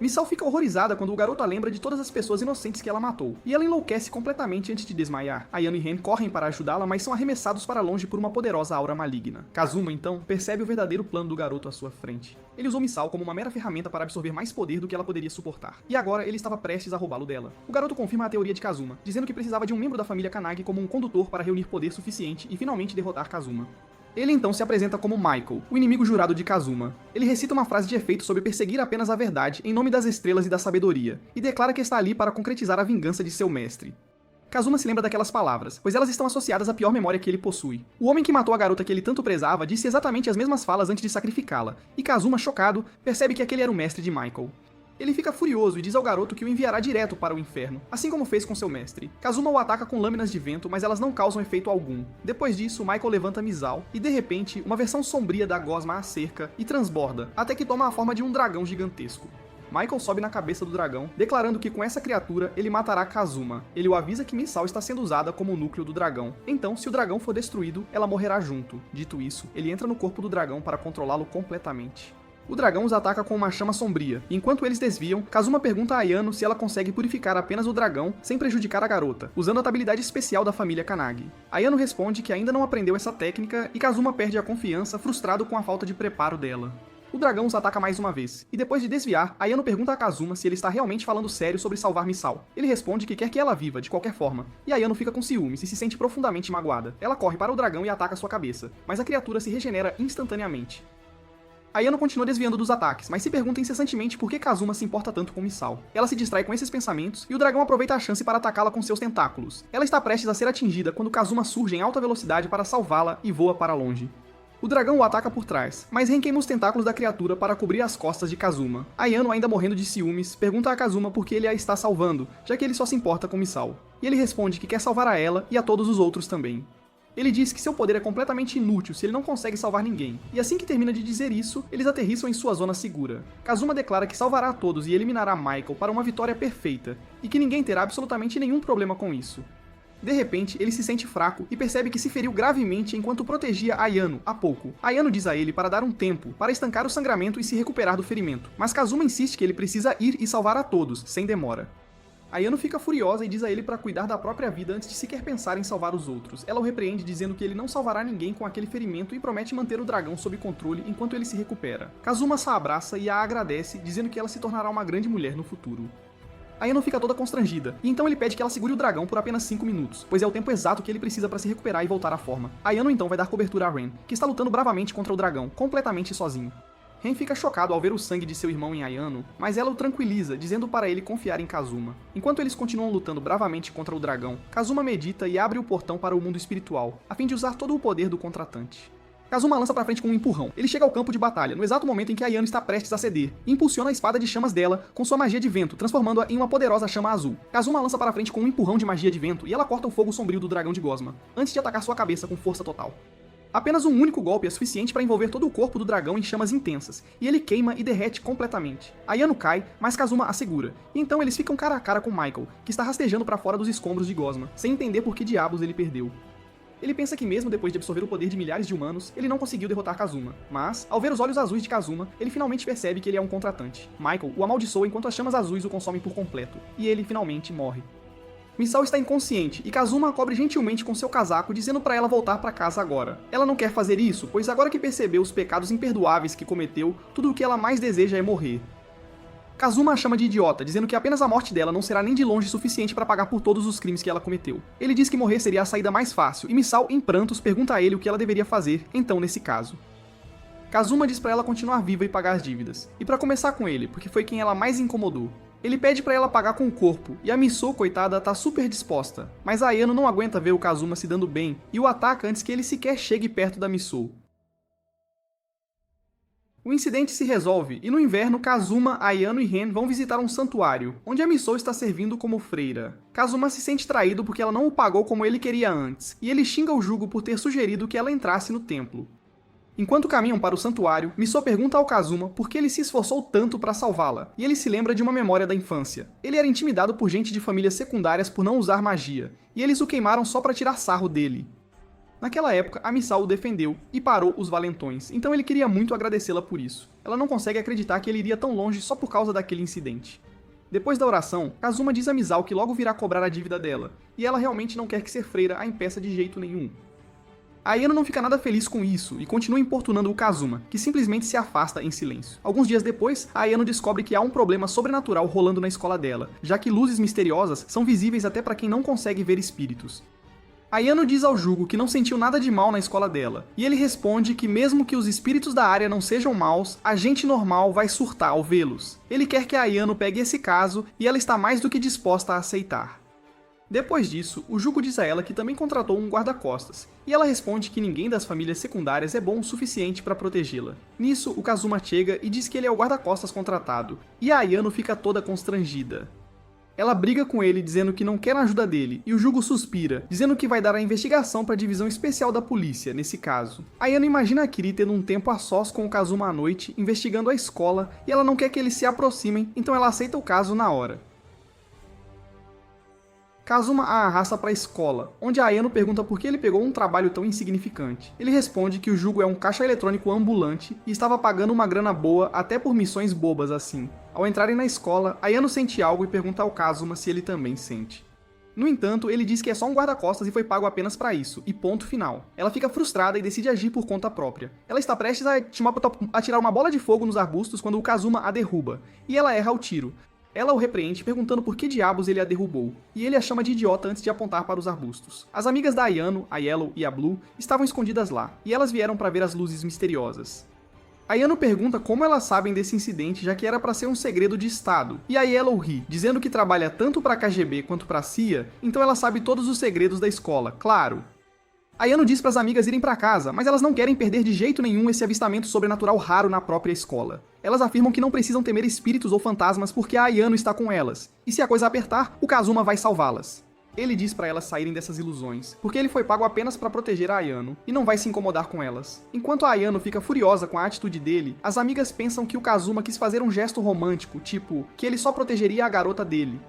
Misao fica horrorizada quando o garoto a lembra de todas as pessoas inocentes que ela matou, e ela enlouquece completamente antes de desmaiar. Ayano e Ren correm para ajudá-la, mas são arremessados para longe por uma poderosa aura maligna. Kazuma, então, percebe o verdadeiro plano do garoto à sua frente. Ele usou Misao como uma mera ferramenta para absorver mais poder do que ela poderia suportar, e agora ele estava prestes a roubá-lo dela. O garoto confirma a teoria de Kazuma, dizendo que precisava de um membro da família Kanagi como um condutor para reunir poder suficiente e finalmente derrotar Kazuma. Ele então se apresenta como Michael, o inimigo jurado de Kazuma. Ele recita uma frase de efeito sobre perseguir apenas a verdade em nome das estrelas e da sabedoria, e declara que está ali para concretizar a vingança de seu mestre. Kazuma se lembra daquelas palavras, pois elas estão associadas à pior memória que ele possui. O homem que matou a garota que ele tanto prezava disse exatamente as mesmas falas antes de sacrificá-la, e Kazuma, chocado, percebe que aquele era o mestre de Michael. Ele fica furioso e diz ao garoto que o enviará direto para o inferno, assim como fez com seu mestre. Kazuma o ataca com lâminas de vento, mas elas não causam efeito algum. Depois disso, Michael levanta Misao, e de repente, uma versão sombria da gosma a cerca e transborda, até que toma a forma de um dragão gigantesco. Michael sobe na cabeça do dragão, declarando que com essa criatura ele matará Kazuma. Ele o avisa que Misao está sendo usada como o núcleo do dragão. Então, se o dragão for destruído, ela morrerá junto. Dito isso, ele entra no corpo do dragão para controlá-lo completamente. O dragão os ataca com uma chama sombria, e enquanto eles desviam, Kazuma pergunta a Ayano se ela consegue purificar apenas o dragão sem prejudicar a garota, usando a habilidade especial da família Kanagi. Ayano responde que ainda não aprendeu essa técnica e Kazuma perde a confiança, frustrado com a falta de preparo dela. O dragão os ataca mais uma vez, e depois de desviar, Ayano pergunta a Kazuma se ele está realmente falando sério sobre salvar Misao. Ele responde que quer que ela viva, de qualquer forma, e Ayano fica com ciúmes e se sente profundamente magoada. Ela corre para o dragão e ataca sua cabeça, mas a criatura se regenera instantaneamente. Ayano continua desviando dos ataques, mas se pergunta incessantemente por que Kazuma se importa tanto com Misao. Ela se distrai com esses pensamentos, e o dragão aproveita a chance para atacá-la com seus tentáculos. Ela está prestes a ser atingida quando Kazuma surge em alta velocidade para salvá-la e voa para longe. O dragão o ataca por trás, mas Ren queima os tentáculos da criatura para cobrir as costas de Kazuma. Ayano, ainda morrendo de ciúmes, pergunta a Kazuma por que ele a está salvando, já que ele só se importa com Misao. E ele responde que quer salvar a ela e a todos os outros também. Ele diz que seu poder é completamente inútil se ele não consegue salvar ninguém, e assim que termina de dizer isso, eles aterrissam em sua zona segura. Kazuma declara que salvará a todos e eliminará Michael para uma vitória perfeita, e que ninguém terá absolutamente nenhum problema com isso. De repente, ele se sente fraco e percebe que se feriu gravemente enquanto protegia Ayano há pouco. Ayano diz a ele para dar um tempo, para estancar o sangramento e se recuperar do ferimento, mas Kazuma insiste que ele precisa ir e salvar a todos, sem demora. Ayano fica furiosa e diz a ele para cuidar da própria vida antes de sequer pensar em salvar os outros. Ela o repreende dizendo que ele não salvará ninguém com aquele ferimento e promete manter o dragão sob controle enquanto ele se recupera. Kazuma a abraça e a agradece, dizendo que ela se tornará uma grande mulher no futuro. Ayano fica toda constrangida, e então ele pede que ela segure o dragão por apenas 5 minutos, pois é o tempo exato que ele precisa para se recuperar e voltar à forma. Ayano então vai dar cobertura a Ren, que está lutando bravamente contra o dragão, completamente sozinho. Ren fica chocado ao ver o sangue de seu irmão em Ayano, mas ela o tranquiliza, dizendo para ele confiar em Kazuma. Enquanto eles continuam lutando bravamente contra o dragão, Kazuma medita e abre o portão para o mundo espiritual, a fim de usar todo o poder do contratante. Kazuma lança pra frente com um empurrão. Ele chega ao campo de batalha, no exato momento em que Ayano está prestes a ceder, e impulsiona a espada de chamas dela com sua magia de vento, transformando-a em uma poderosa chama azul. Kazuma lança para frente com um empurrão de magia de vento, e ela corta o fogo sombrio do dragão de Gosma, antes de atacar sua cabeça com força total. Apenas um único golpe é suficiente para envolver todo o corpo do dragão em chamas intensas, e ele queima e derrete completamente. Ayano cai, mas Kazuma a segura, e então eles ficam cara a cara com Michael, que está rastejando para fora dos escombros de Gosma, sem entender por que diabos ele perdeu. Ele pensa que mesmo depois de absorver o poder de milhares de humanos, ele não conseguiu derrotar Kazuma, mas, ao ver os olhos azuis de Kazuma, ele finalmente percebe que ele é um contratante. Michael o amaldiçoa enquanto as chamas azuis o consomem por completo, e ele finalmente morre. Misao está inconsciente, e Kazuma a cobre gentilmente com seu casaco, dizendo para ela voltar para casa agora. Ela não quer fazer isso, pois agora que percebeu os pecados imperdoáveis que cometeu, tudo o que ela mais deseja é morrer. Kazuma a chama de idiota, dizendo que apenas a morte dela não será nem de longe suficiente para pagar por todos os crimes que ela cometeu. Ele diz que morrer seria a saída mais fácil, e Misao, em prantos, pergunta a ele o que ela deveria fazer, então, nesse caso. Kazuma diz pra ela continuar viva e pagar as dívidas, e pra começar com ele, porque foi quem ela mais incomodou. Ele pede pra ela pagar com o corpo, e a Misao, coitada, tá super disposta, mas a Ayano não aguenta ver o Kazuma se dando bem, e o ataca antes que ele sequer chegue perto da Misao. O incidente se resolve, e no inverno, Kazuma, Ayano e Ren vão visitar um santuário, onde a Misao está servindo como freira. Kazuma se sente traído porque ela não o pagou como ele queria antes, e ele xinga o Jugo por ter sugerido que ela entrasse no templo. Enquanto caminham para o santuário, Misao pergunta ao Kazuma por que ele se esforçou tanto para salvá-la, e ele se lembra de uma memória da infância. Ele era intimidado por gente de famílias secundárias por não usar magia, e eles o queimaram só para tirar sarro dele. Naquela época, a Misao o defendeu e parou os valentões, então ele queria muito agradecê-la por isso. Ela não consegue acreditar que ele iria tão longe só por causa daquele incidente. Depois da oração, Kazuma diz a Misao que logo virá cobrar a dívida dela, e ela realmente não quer que ser freira a impeça de jeito nenhum. A Ayano não fica nada feliz com isso e continua importunando o Kazuma, que simplesmente se afasta em silêncio. Alguns dias depois, a Ayano descobre que há um problema sobrenatural rolando na escola dela, já que luzes misteriosas são visíveis até para quem não consegue ver espíritos. Ayano diz ao Jugo que não sentiu nada de mal na escola dela, e ele responde que mesmo que os espíritos da área não sejam maus, a gente normal vai surtar ao vê-los. Ele quer que a Ayano pegue esse caso e ela está mais do que disposta a aceitar. Depois disso, o Jugo diz a ela que também contratou um guarda-costas, e ela responde que ninguém das famílias secundárias é bom o suficiente para protegê-la. Nisso, o Kazuma chega e diz que ele é o guarda-costas contratado, e a Ayano fica toda constrangida. Ela briga com ele dizendo que não quer a ajuda dele, e o Jugo suspira, dizendo que vai dar a investigação para a divisão especial da polícia, nesse caso. Ayano imagina a Kiri tendo um tempo a sós com o Kazuma à noite, investigando a escola, e ela não quer que eles se aproximem, então ela aceita o caso na hora. Kazuma a arrasta para a escola, onde a Ayano pergunta por que ele pegou um trabalho tão insignificante. Ele responde que o Jugo é um caixa eletrônico ambulante e estava pagando uma grana boa até por missões bobas assim. Ao entrarem na escola, Ayano sente algo e pergunta ao Kazuma se ele também sente. No entanto, ele diz que é só um guarda-costas e foi pago apenas para isso, e ponto final. Ela fica frustrada e decide agir por conta própria. Ela está prestes a tirar uma bola de fogo nos arbustos quando o Kazuma a derruba, e ela erra o tiro. Ela o repreende perguntando por que diabos ele a derrubou, e ele a chama de idiota antes de apontar para os arbustos. As amigas da Ayano, a Yellow e a Blue, estavam escondidas lá, e elas vieram para ver as luzes misteriosas. A Ayano pergunta como elas sabem desse incidente, já que era para ser um segredo de estado, e a Yellow ri, dizendo que trabalha tanto para a KGB quanto para a CIA, então ela sabe todos os segredos da escola, claro. A Ayano diz para as amigas irem para casa, mas elas não querem perder de jeito nenhum esse avistamento sobrenatural raro na própria escola. Elas afirmam que não precisam temer espíritos ou fantasmas porque a Ayano está com elas, e se a coisa apertar, o Kazuma vai salvá-las. Ele diz para elas saírem dessas ilusões, porque ele foi pago apenas para proteger a Ayano, e não vai se incomodar com elas. Enquanto a Ayano fica furiosa com a atitude dele, as amigas pensam que o Kazuma quis fazer um gesto romântico, tipo, que ele só protegeria a garota dele.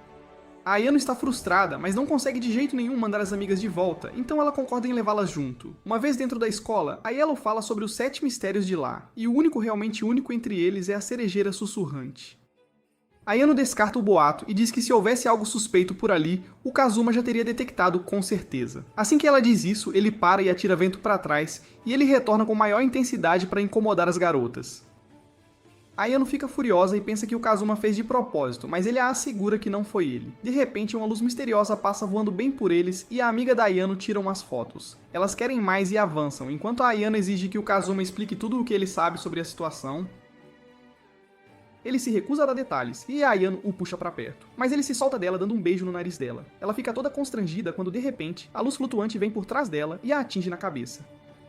A Ayano está frustrada, mas não consegue de jeito nenhum mandar as amigas de volta, então ela concorda em levá-las junto. Uma vez dentro da escola, a Yellow fala sobre os 7 mistérios de lá, e o único realmente único entre eles é a cerejeira sussurrante. A Ayano descarta o boato e diz que se houvesse algo suspeito por ali, o Kazuma já teria detectado com certeza. Assim que ela diz isso, ele para e atira vento para trás, e ele retorna com maior intensidade para incomodar as garotas. A Ayano fica furiosa e pensa que o Kazuma fez de propósito, mas ele a assegura que não foi ele. De repente, uma luz misteriosa passa voando bem por eles e a amiga da Ayano tira umas fotos. Elas querem mais e avançam, enquanto a Ayano exige que o Kazuma explique tudo o que ele sabe sobre a situação. Ele se recusa a dar detalhes, e a Ayano o puxa pra perto. Mas ele se solta dela dando um beijo no nariz dela. Ela fica toda constrangida quando, de repente, a luz flutuante vem por trás dela e a atinge na cabeça.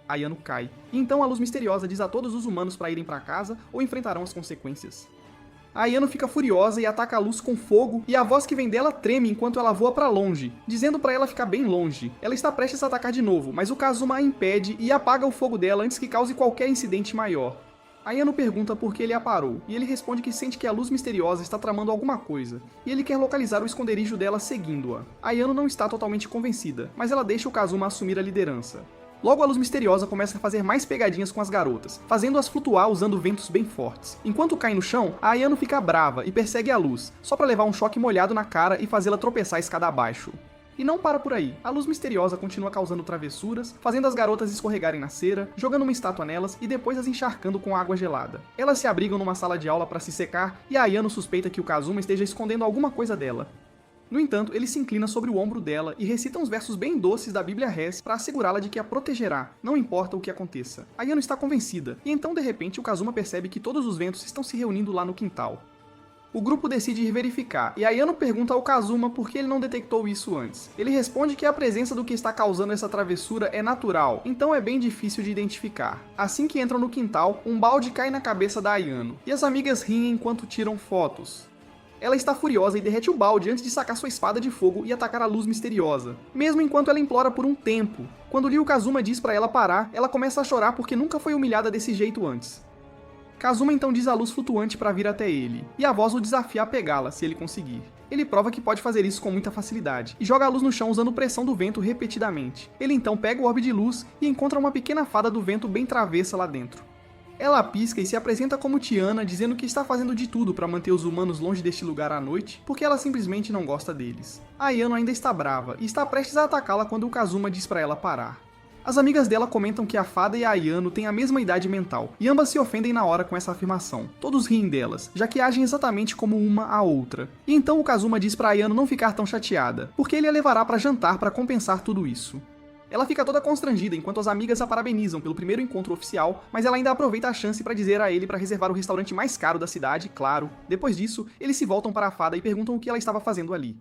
A Ayano cai, e então a luz misteriosa diz a todos os humanos para irem para casa ou enfrentarão as consequências. A Ayano fica furiosa e ataca a luz com fogo, e a voz que vem dela treme enquanto ela voa para longe, dizendo para ela ficar bem longe. Ela está prestes a atacar de novo, mas o Kazuma a impede e apaga o fogo dela antes que cause qualquer incidente maior. A Ayano pergunta por que ele a parou, e ele responde que sente que a luz misteriosa está tramando alguma coisa, e ele quer localizar o esconderijo dela seguindo-a. A Ayano não está totalmente convencida, mas ela deixa o Kazuma assumir a liderança. Logo a luz misteriosa começa a fazer mais pegadinhas com as garotas, fazendo-as flutuar usando ventos bem fortes. Enquanto cai no chão, a Ayano fica brava e persegue a luz, só para levar um choque molhado na cara e fazê-la tropeçar a escada abaixo. E não para por aí, a luz misteriosa continua causando travessuras, fazendo as garotas escorregarem na cera, jogando uma estátua nelas e depois as encharcando com água gelada. Elas se abrigam numa sala de aula para se secar e a Ayano suspeita que o Kazuma esteja escondendo alguma coisa dela. No entanto, ele se inclina sobre o ombro dela e recita uns versos bem doces da Bíblia Res para assegurá-la de que a protegerá, não importa o que aconteça. Ayano está convencida, e então de repente o Kazuma percebe que todos os ventos estão se reunindo lá no quintal. O grupo decide ir verificar, e Ayano pergunta ao Kazuma por que ele não detectou isso antes. Ele responde que a presença do que está causando essa travessura é natural, então é bem difícil de identificar. Assim que entram no quintal, um balde cai na cabeça da Ayano, e as amigas riem enquanto tiram fotos. Ela está furiosa e derrete o balde antes de sacar sua espada de fogo e atacar a luz misteriosa, mesmo enquanto ela implora por um tempo. Quando Ryu Kazuma diz pra ela parar, ela começa a chorar porque nunca foi humilhada desse jeito antes. Kazuma então diz a luz flutuante para vir até ele, e a voz o desafia a pegá-la, se ele conseguir. Ele prova que pode fazer isso com muita facilidade, e joga a luz no chão usando pressão do vento repetidamente. Ele então pega o orbe de luz e encontra uma pequena fada do vento bem travessa lá dentro. Ela pisca e se apresenta como Tiana, dizendo que está fazendo de tudo para manter os humanos longe deste lugar à noite, porque ela simplesmente não gosta deles. A Ayano ainda está brava, e está prestes a atacá-la quando o Kazuma diz para ela parar. As amigas dela comentam que a fada e a Ayano têm a mesma idade mental, e ambas se ofendem na hora com essa afirmação. Todos riem delas, já que agem exatamente como uma a outra. E então o Kazuma diz para Ayano não ficar tão chateada, porque ele a levará para jantar para compensar tudo isso. Ela fica toda constrangida enquanto as amigas a parabenizam pelo primeiro encontro oficial, mas ela ainda aproveita a chance para dizer a ele para reservar o restaurante mais caro da cidade, claro. Depois disso, eles se voltam para a fada e perguntam o que ela estava fazendo ali.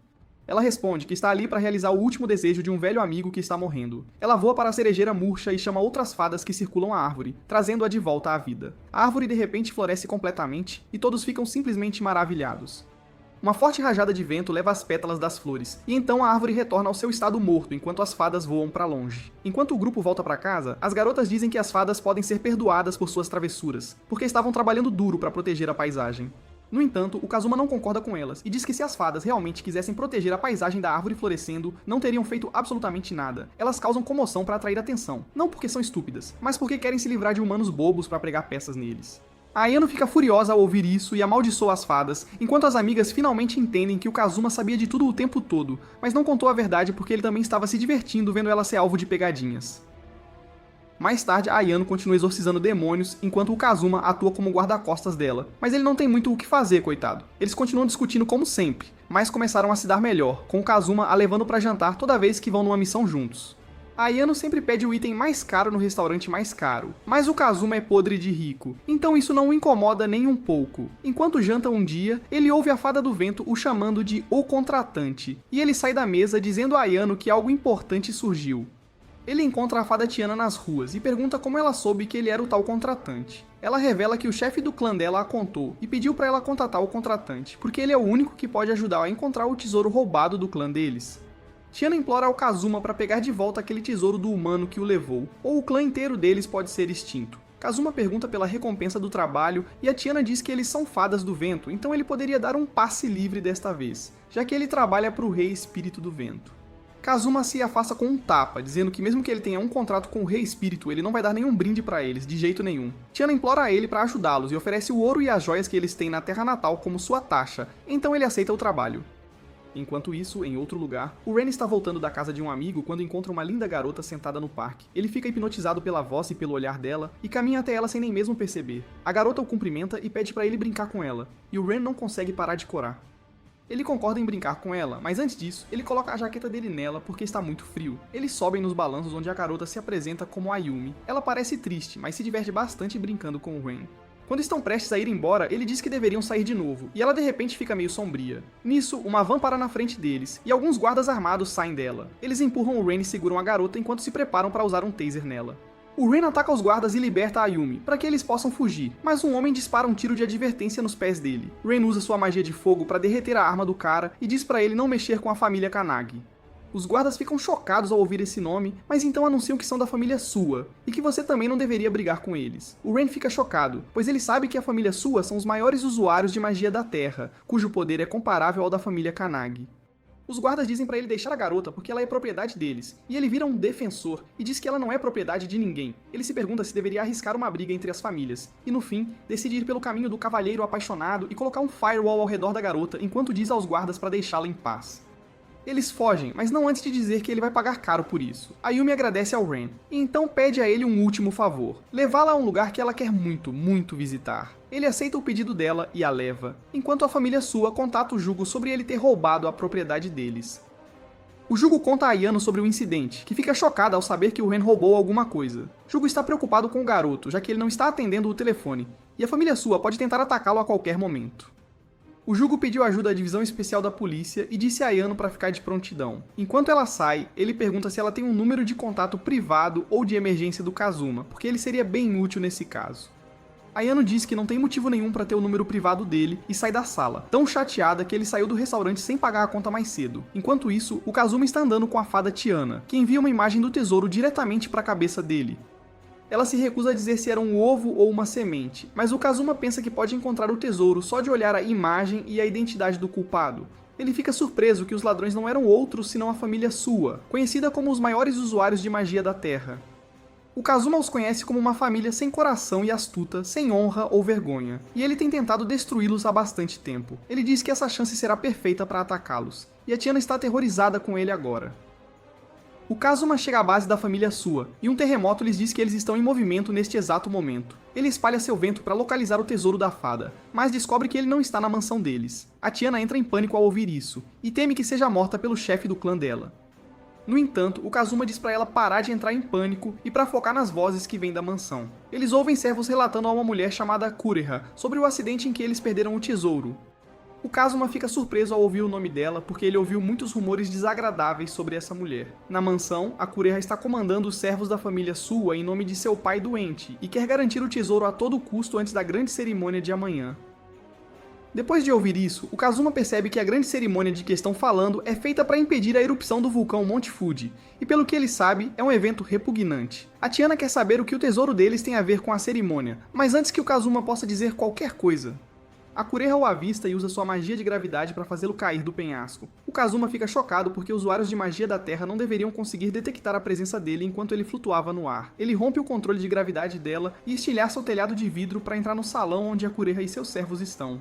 Ela responde que está ali para realizar o último desejo de um velho amigo que está morrendo. Ela voa para a cerejeira murcha e chama outras fadas que circulam a árvore, trazendo-a de volta à vida. A árvore de repente floresce completamente e todos ficam simplesmente maravilhados. Uma forte rajada de vento leva as pétalas das flores, e então a árvore retorna ao seu estado morto enquanto as fadas voam para longe. Enquanto o grupo volta para casa, as garotas dizem que as fadas podem ser perdoadas por suas travessuras, porque estavam trabalhando duro para proteger a paisagem. No entanto, o Kazuma não concorda com elas, e diz que se as fadas realmente quisessem proteger a paisagem da árvore florescendo, não teriam feito absolutamente nada. Elas causam comoção para atrair atenção, não porque são estúpidas, mas porque querem se livrar de humanos bobos para pregar peças neles. A Ayano fica furiosa ao ouvir isso e amaldiçoa as fadas, enquanto as amigas finalmente entendem que o Kazuma sabia de tudo o tempo todo, mas não contou a verdade porque ele também estava se divertindo vendo ela ser alvo de pegadinhas. Mais tarde, a Ayano continua exorcizando demônios, enquanto o Kazuma atua como guarda-costas dela, mas ele não tem muito o que fazer, coitado. Eles continuam discutindo como sempre, mas começaram a se dar melhor, com o Kazuma a levando para jantar toda vez que vão numa missão juntos. A Ayano sempre pede o item mais caro no restaurante mais caro, mas o Kazuma é podre de rico, então isso não o incomoda nem um pouco. Enquanto janta um dia, ele ouve a fada do vento o chamando de O Contratante, e ele sai da mesa dizendo a Ayano que algo importante surgiu. Ele encontra a fada Tiana nas ruas e pergunta como ela soube que ele era o tal contratante. Ela revela que o chefe do clã dela a contou e pediu para ela contatar o contratante, porque ele é o único que pode ajudar a encontrar o tesouro roubado do clã deles. Tiana implora ao Kazuma para pegar de volta aquele tesouro do humano que o levou, ou o clã inteiro deles pode ser extinto. Kazuma pergunta pela recompensa do trabalho e a Tiana diz que eles são fadas do vento, então ele poderia dar um passe livre desta vez, já que ele trabalha para o Rei Espírito do Vento. Kazuma se afasta com um tapa, dizendo que mesmo que ele tenha um contrato com o Rei Espírito, ele não vai dar nenhum brinde para eles, de jeito nenhum. Tiana implora a ele para ajudá-los e oferece o ouro e as joias que eles têm na Terra Natal como sua taxa, então ele aceita o trabalho. Enquanto isso, em outro lugar, o Ren está voltando da casa de um amigo quando encontra uma linda garota sentada no parque. Ele fica hipnotizado pela voz e pelo olhar dela, e caminha até ela sem nem mesmo perceber. A garota o cumprimenta e pede para ele brincar com ela, e o Ren não consegue parar de corar. Ele concorda em brincar com ela, mas antes disso, ele coloca a jaqueta dele nela porque está muito frio. Eles sobem nos balanços onde a garota se apresenta como Ayumi. Ela parece triste, mas se diverte bastante brincando com o Ren. Quando estão prestes a ir embora, ele diz que deveriam sair de novo, e ela de repente fica meio sombria. Nisso, uma van para na frente deles, e alguns guardas armados saem dela. Eles empurram o Ren e seguram a garota enquanto se preparam para usar um taser nela. O Ren ataca os guardas e liberta a Ayumi, para que eles possam fugir, mas um homem dispara um tiro de advertência nos pés dele. Ren usa sua magia de fogo para derreter a arma do cara e diz para ele não mexer com a família Kanagi. Os guardas ficam chocados ao ouvir esse nome, mas então anunciam que são da família Sua, e que você também não deveria brigar com eles. O Ren fica chocado, pois ele sabe que a família Sua são os maiores usuários de magia da Terra, cujo poder é comparável ao da família Kanagi. Os guardas dizem para ele deixar a garota porque ela é propriedade deles, e ele vira um defensor e diz que ela não é propriedade de ninguém. Ele se pergunta se deveria arriscar uma briga entre as famílias, e no fim, decide ir pelo caminho do cavalheiro apaixonado e colocar um firewall ao redor da garota enquanto diz aos guardas para deixá-la em paz. Eles fogem, mas não antes de dizer que ele vai pagar caro por isso. A Yumi agradece ao Ren, e então pede a ele um último favor, levá-la a um lugar que ela quer muito, muito visitar. Ele aceita o pedido dela e a leva, enquanto a família Sua contata o Jugo sobre ele ter roubado a propriedade deles. O Jugo conta a Ayano sobre o incidente, que fica chocada ao saber que o Ren roubou alguma coisa. Jugo está preocupado com o garoto, já que ele não está atendendo o telefone, e a família Sua pode tentar atacá-lo a qualquer momento. O Jugo pediu ajuda à divisão especial da polícia e disse a Ayano para ficar de prontidão. Enquanto ela sai, ele pergunta se ela tem um número de contato privado ou de emergência do Kazuma, porque ele seria bem útil nesse caso. Ayano diz que não tem motivo nenhum para ter o número privado dele e sai da sala, tão chateada que ele saiu do restaurante sem pagar a conta mais cedo. Enquanto isso, o Kazuma está andando com a fada Tiana, que envia uma imagem do tesouro diretamente para a cabeça dele. Ela se recusa a dizer se era um ovo ou uma semente, mas o Kazuma pensa que pode encontrar o tesouro só de olhar a imagem e a identidade do culpado. Ele fica surpreso que os ladrões não eram outros senão a família Sua, conhecida como os maiores usuários de magia da Terra. O Kazuma os conhece como uma família sem coração e astuta, sem honra ou vergonha, e ele tem tentado destruí-los há bastante tempo. Ele diz que essa chance será perfeita para atacá-los, e a Tiana está aterrorizada com ele agora. O Kazuma chega à base da família Sua, e um terremoto lhes diz que eles estão em movimento neste exato momento. Ele espalha seu vento para localizar o tesouro da fada, mas descobre que ele não está na mansão deles. A Tiana entra em pânico ao ouvir isso, e teme que seja morta pelo chefe do clã dela. No entanto, o Kazuma diz para ela parar de entrar em pânico e para focar nas vozes que vêm da mansão. Eles ouvem servos relatando a uma mulher chamada Kureha sobre o acidente em que eles perderam o tesouro. O Kazuma fica surpreso ao ouvir o nome dela, porque ele ouviu muitos rumores desagradáveis sobre essa mulher. Na mansão, a Kureha está comandando os servos da família Sua em nome de seu pai doente, e quer garantir o tesouro a todo custo antes da grande cerimônia de amanhã. Depois de ouvir isso, o Kazuma percebe que a grande cerimônia de que estão falando é feita para impedir a erupção do vulcão Monte Fuji, e pelo que ele sabe, é um evento repugnante. A Tiana quer saber o que o tesouro deles tem a ver com a cerimônia, mas antes que o Kazuma possa dizer qualquer coisa, a Kureha o avista e usa sua magia de gravidade para fazê-lo cair do penhasco. O Kazuma fica chocado porque usuários de magia da Terra não deveriam conseguir detectar a presença dele enquanto ele flutuava no ar. Ele rompe o controle de gravidade dela e estilhaça o telhado de vidro para entrar no salão onde a Kureha e seus servos estão.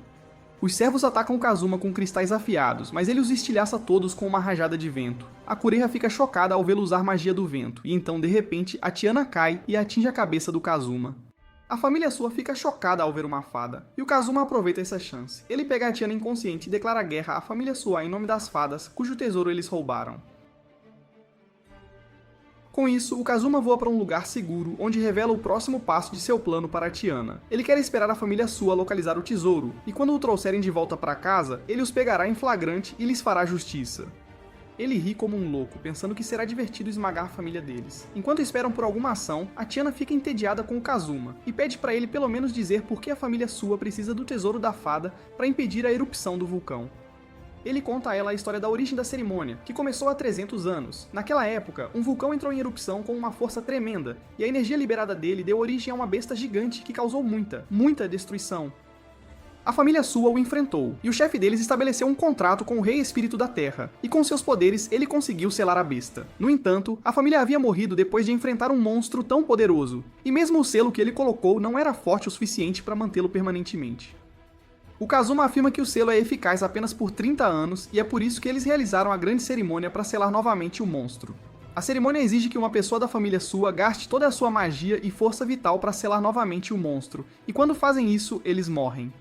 Os servos atacam o Kazuma com cristais afiados, mas ele os estilhaça todos com uma rajada de vento. A Kureha fica chocada ao vê-lo usar magia do vento, e então, de repente, a Tiana cai e atinge a cabeça do Kazuma. A família Sua fica chocada ao ver uma fada, e o Kazuma aproveita essa chance. Ele pega a Tiana inconsciente e declara guerra à família Sua em nome das fadas, cujo tesouro eles roubaram. Com isso, o Kazuma voa para um lugar seguro, onde revela o próximo passo de seu plano para a Tiana. Ele quer esperar a família Sua localizar o tesouro, e quando o trouxerem de volta para casa, ele os pegará em flagrante e lhes fará justiça. Ele ri como um louco, pensando que será divertido esmagar a família deles. Enquanto esperam por alguma ação, a Tiana fica entediada com o Kazuma, e pede para ele pelo menos dizer por que a família Sua precisa do tesouro da fada para impedir a erupção do vulcão. Ele conta a ela a história da origem da cerimônia, que começou há 300 anos. Naquela época, um vulcão entrou em erupção com uma força tremenda, e a energia liberada dele deu origem a uma besta gigante que causou muita destruição. A família Sua o enfrentou, e o chefe deles estabeleceu um contrato com o Rei Espírito da Terra, e com seus poderes ele conseguiu selar a besta. No entanto, a família havia morrido depois de enfrentar um monstro tão poderoso, e mesmo o selo que ele colocou não era forte o suficiente para mantê-lo permanentemente. O Kazuma afirma que o selo é eficaz apenas por 30 anos, e é por isso que eles realizaram a grande cerimônia para selar novamente o monstro. A cerimônia exige que uma pessoa da família Sua gaste toda a sua magia e força vital para selar novamente o monstro, e quando fazem isso, eles morrem.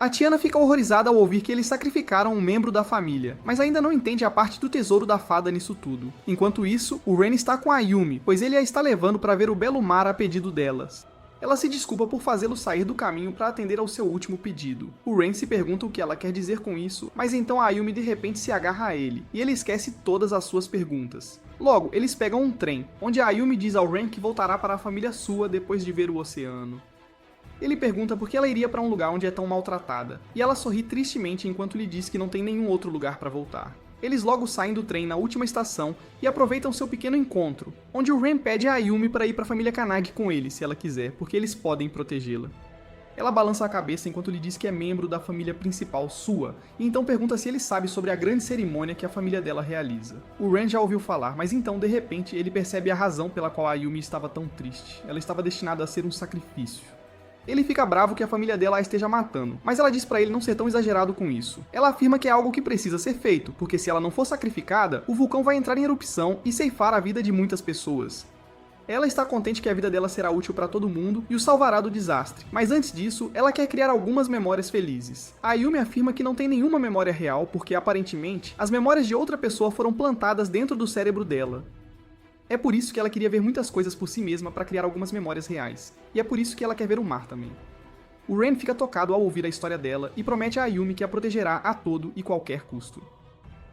A Tiana fica horrorizada ao ouvir que eles sacrificaram um membro da família, mas ainda não entende a parte do tesouro da fada nisso tudo. Enquanto isso, o Ren está com a Yumi, pois ele a está levando para ver o belo mar a pedido delas. Ela se desculpa por fazê-lo sair do caminho para atender ao seu último pedido. O Ren se pergunta o que ela quer dizer com isso, mas então a Yumi de repente se agarra a ele, e ele esquece todas as suas perguntas. Logo, eles pegam um trem, onde a Yumi diz ao Ren que voltará para a família Sua depois de ver o oceano. Ele pergunta por que ela iria para um lugar onde é tão maltratada, e ela sorri tristemente enquanto lhe diz que não tem nenhum outro lugar para voltar. Eles logo saem do trem na última estação e aproveitam seu pequeno encontro, onde o Ren pede a Ayumi para ir para a família Kanagi com ele, se ela quiser, porque eles podem protegê-la. Ela balança a cabeça enquanto lhe diz que é membro da família principal Sua, e então pergunta se ele sabe sobre a grande cerimônia que a família dela realiza. O Ren já ouviu falar, mas então, de repente, ele percebe a razão pela qual a Ayumi estava tão triste. Ela estava destinada a ser um sacrifício. Ele fica bravo que a família dela a esteja matando, mas ela diz pra ele não ser tão exagerado com isso. Ela afirma que é algo que precisa ser feito, porque se ela não for sacrificada, o vulcão vai entrar em erupção e ceifar a vida de muitas pessoas. Ela está contente que a vida dela será útil para todo mundo e o salvará do desastre, mas antes disso, ela quer criar algumas memórias felizes. A Ayumi afirma que não tem nenhuma memória real porque, aparentemente, as memórias de outra pessoa foram plantadas dentro do cérebro dela. É por isso que ela queria ver muitas coisas por si mesma para criar algumas memórias reais, e é por isso que ela quer ver o mar também. O Ren fica tocado ao ouvir a história dela e promete a Ayumi que a protegerá a todo e qualquer custo.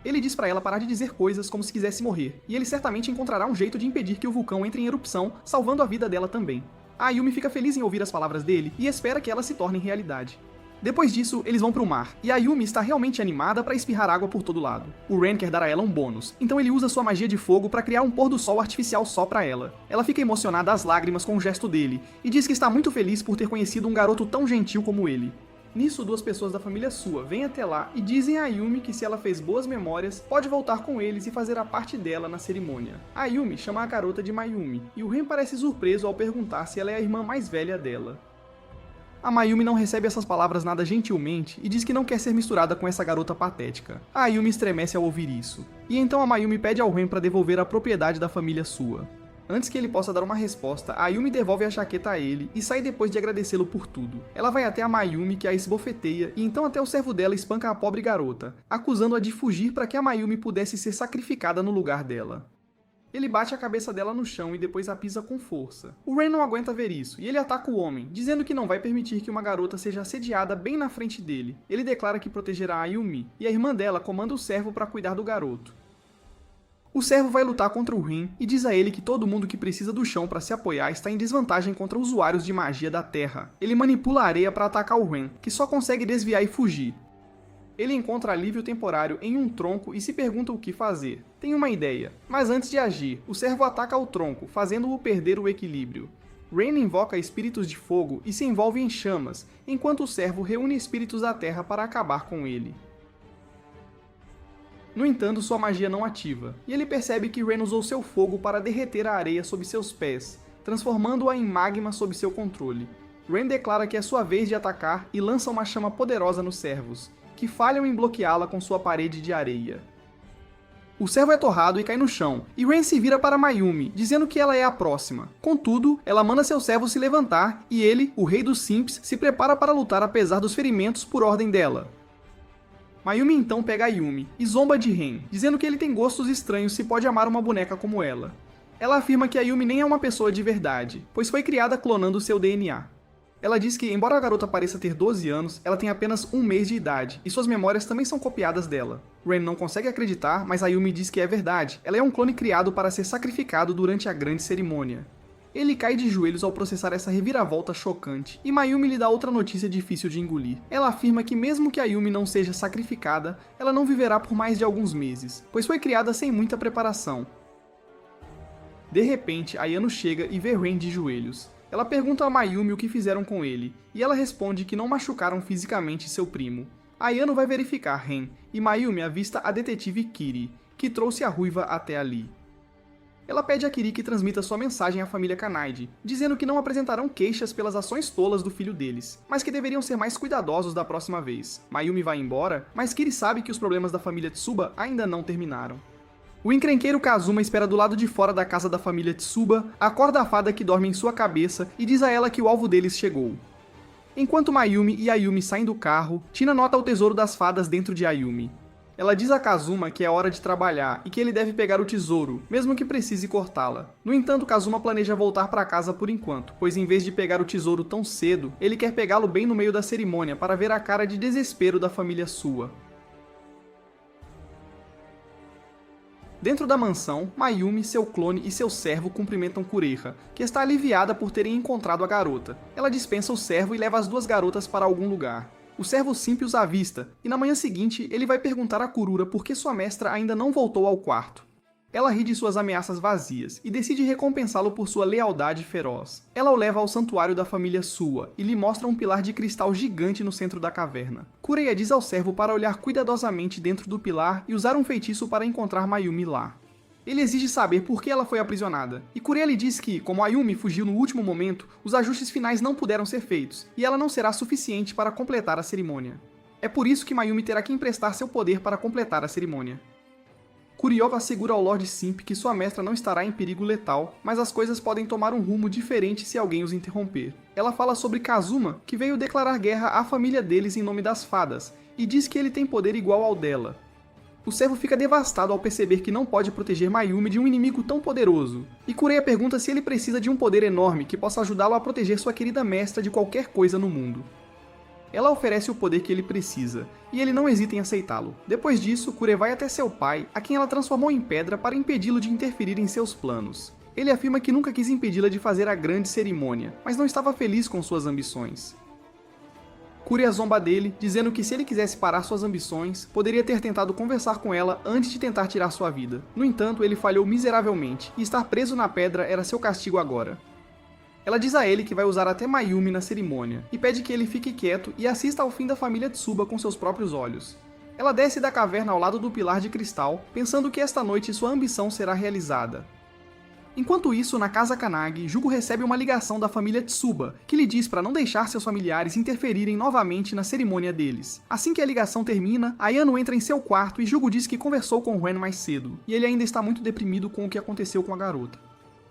Ele diz pra ela parar de dizer coisas como se quisesse morrer, e ele certamente encontrará um jeito de impedir que o vulcão entre em erupção, salvando a vida dela também. A Ayumi fica feliz em ouvir as palavras dele e espera que elas se tornem realidade. Depois disso, eles vão pro mar, e a Ayumi está realmente animada para espirrar água por todo lado. O Ren quer dar a ela um bônus, então ele usa sua magia de fogo para criar um pôr do sol artificial só pra ela. Ela fica emocionada às lágrimas com o gesto dele, e diz que está muito feliz por ter conhecido um garoto tão gentil como ele. Nisso, duas pessoas da família sua vêm até lá e dizem a Ayumi que se ela fez boas memórias, pode voltar com eles e fazer a parte dela na cerimônia. A Ayumi chama a garota de Mayumi, e o Ren parece surpreso ao perguntar se ela é a irmã mais velha dela. A Mayumi não recebe essas palavras nada gentilmente e diz que não quer ser misturada com essa garota patética. A Ayumi estremece ao ouvir isso, e então a Mayumi pede ao Ren para devolver a propriedade da família sua. Antes que ele possa dar uma resposta, a Ayumi devolve a jaqueta a ele e sai depois de agradecê-lo por tudo. Ela vai até a Mayumi, que a esbofeteia, e então até o servo dela espanca a pobre garota, acusando-a de fugir para que a Mayumi pudesse ser sacrificada no lugar dela. Ele bate a cabeça dela no chão e depois a pisa com força. O Ren não aguenta ver isso, e ele ataca o homem, dizendo que não vai permitir que uma garota seja assediada bem na frente dele. Ele declara que protegerá a Ayumi, e a irmã dela comanda o servo para cuidar do garoto. O servo vai lutar contra o Ren e diz a ele que todo mundo que precisa do chão para se apoiar está em desvantagem contra usuários de magia da terra. Ele manipula a areia para atacar o Ren, que só consegue desviar e fugir. Ele encontra alívio temporário em um tronco e se pergunta o que fazer. Tem uma ideia, mas antes de agir, o servo ataca o tronco, fazendo-o perder o equilíbrio. Ren invoca espíritos de fogo e se envolve em chamas, enquanto o servo reúne espíritos da terra para acabar com ele. No entanto, sua magia não ativa, e ele percebe que Ren usou seu fogo para derreter a areia sob seus pés, transformando-a em magma sob seu controle. Ren declara que é sua vez de atacar e lança uma chama poderosa nos servos, que falham em bloqueá-la com sua parede de areia. O servo é torrado e cai no chão, e Ren se vira para Mayumi, dizendo que ela é a próxima. Contudo, ela manda seu servo se levantar, e ele, o rei dos simps, se prepara para lutar apesar dos ferimentos por ordem dela. Mayumi então pega a Ayumi e zomba de Ren, dizendo que ele tem gostos estranhos se pode amar uma boneca como ela. Ela afirma que a Ayumi nem é uma pessoa de verdade, pois foi criada clonando seu DNA. Ela diz que, embora a garota pareça ter 12 anos, ela tem apenas um mês de idade, e suas memórias também são copiadas dela. Ren não consegue acreditar, mas Ayumi diz que é verdade, ela é um clone criado para ser sacrificado durante a grande cerimônia. Ele cai de joelhos ao processar essa reviravolta chocante, e Mayumi lhe dá outra notícia difícil de engolir. Ela afirma que mesmo que Ayumi não seja sacrificada, ela não viverá por mais de alguns meses, pois foi criada sem muita preparação. De repente, Ayano chega e vê Ren de joelhos. Ela pergunta a Mayumi o que fizeram com ele, e ela responde que não machucaram fisicamente seu primo. Ayano vai verificar Ren, e Mayumi avista a detetive Kiri, que trouxe a ruiva até ali. Ela pede a Kiri que transmita sua mensagem à família Kanaide, dizendo que não apresentarão queixas pelas ações tolas do filho deles, mas que deveriam ser mais cuidadosos da próxima vez. Mayumi vai embora, mas Kiri sabe que os problemas da família Tsuba ainda não terminaram. O encrenqueiro Kazuma espera do lado de fora da casa da família Tsuba, acorda a fada que dorme em sua cabeça e diz a ela que o alvo deles chegou. Enquanto Mayumi e Ayumi saem do carro, Tina nota o tesouro das fadas dentro de Ayumi. Ela diz a Kazuma que é hora de trabalhar e que ele deve pegar o tesouro, mesmo que precise cortá-la. No entanto, Kazuma planeja voltar para casa por enquanto, pois em vez de pegar o tesouro tão cedo, ele quer pegá-lo bem no meio da cerimônia para ver a cara de desespero da família sua. Dentro da mansão, Mayumi, seu clone e seu servo cumprimentam Kureha, que está aliviada por terem encontrado a garota. Ela dispensa o servo e leva as duas garotas para algum lugar. O servo Simp os avista, e na manhã seguinte ele vai perguntar a Kurura por que sua mestra ainda não voltou ao quarto. Ela ri de suas ameaças vazias, e decide recompensá-lo por sua lealdade feroz. Ela o leva ao santuário da família sua, e lhe mostra um pilar de cristal gigante no centro da caverna. Kureha diz ao servo para olhar cuidadosamente dentro do pilar e usar um feitiço para encontrar Mayumi lá. Ele exige saber por que ela foi aprisionada, e Kureha lhe diz que, como Ayumi fugiu no último momento, os ajustes finais não puderam ser feitos, e ela não será suficiente para completar a cerimônia. É por isso que Mayumi terá que emprestar seu poder para completar a cerimônia. Kuryova assegura ao Lord Simp que sua mestra não estará em perigo letal, mas as coisas podem tomar um rumo diferente se alguém os interromper. Ela fala sobre Kazuma, que veio declarar guerra à família deles em nome das fadas, e diz que ele tem poder igual ao dela. O servo fica devastado ao perceber que não pode proteger Mayumi de um inimigo tão poderoso, e Kureha pergunta se ele precisa de um poder enorme que possa ajudá-lo a proteger sua querida mestra de qualquer coisa no mundo. Ela oferece o poder que ele precisa, e ele não hesita em aceitá-lo. Depois disso, Kureha vai até seu pai, a quem ela transformou em pedra para impedi-lo de interferir em seus planos. Ele afirma que nunca quis impedi-la de fazer a grande cerimônia, mas não estava feliz com suas ambições. Kureha zomba dele, dizendo que se ele quisesse parar suas ambições, poderia ter tentado conversar com ela antes de tentar tirar sua vida. No entanto, ele falhou miseravelmente, e estar preso na pedra era seu castigo agora. Ela diz a ele que vai usar até Mayumi na cerimônia, e pede que ele fique quieto e assista ao fim da família Tsuba com seus próprios olhos. Ela desce da caverna ao lado do pilar de cristal, pensando que esta noite sua ambição será realizada. Enquanto isso, na casa Kanagi, Jugo recebe uma ligação da família Tsuba, que lhe diz para não deixar seus familiares interferirem novamente na cerimônia deles. Assim que a ligação termina, Ayano entra em seu quarto e Jugo diz que conversou com Ren mais cedo, e ele ainda está muito deprimido com o que aconteceu com a garota.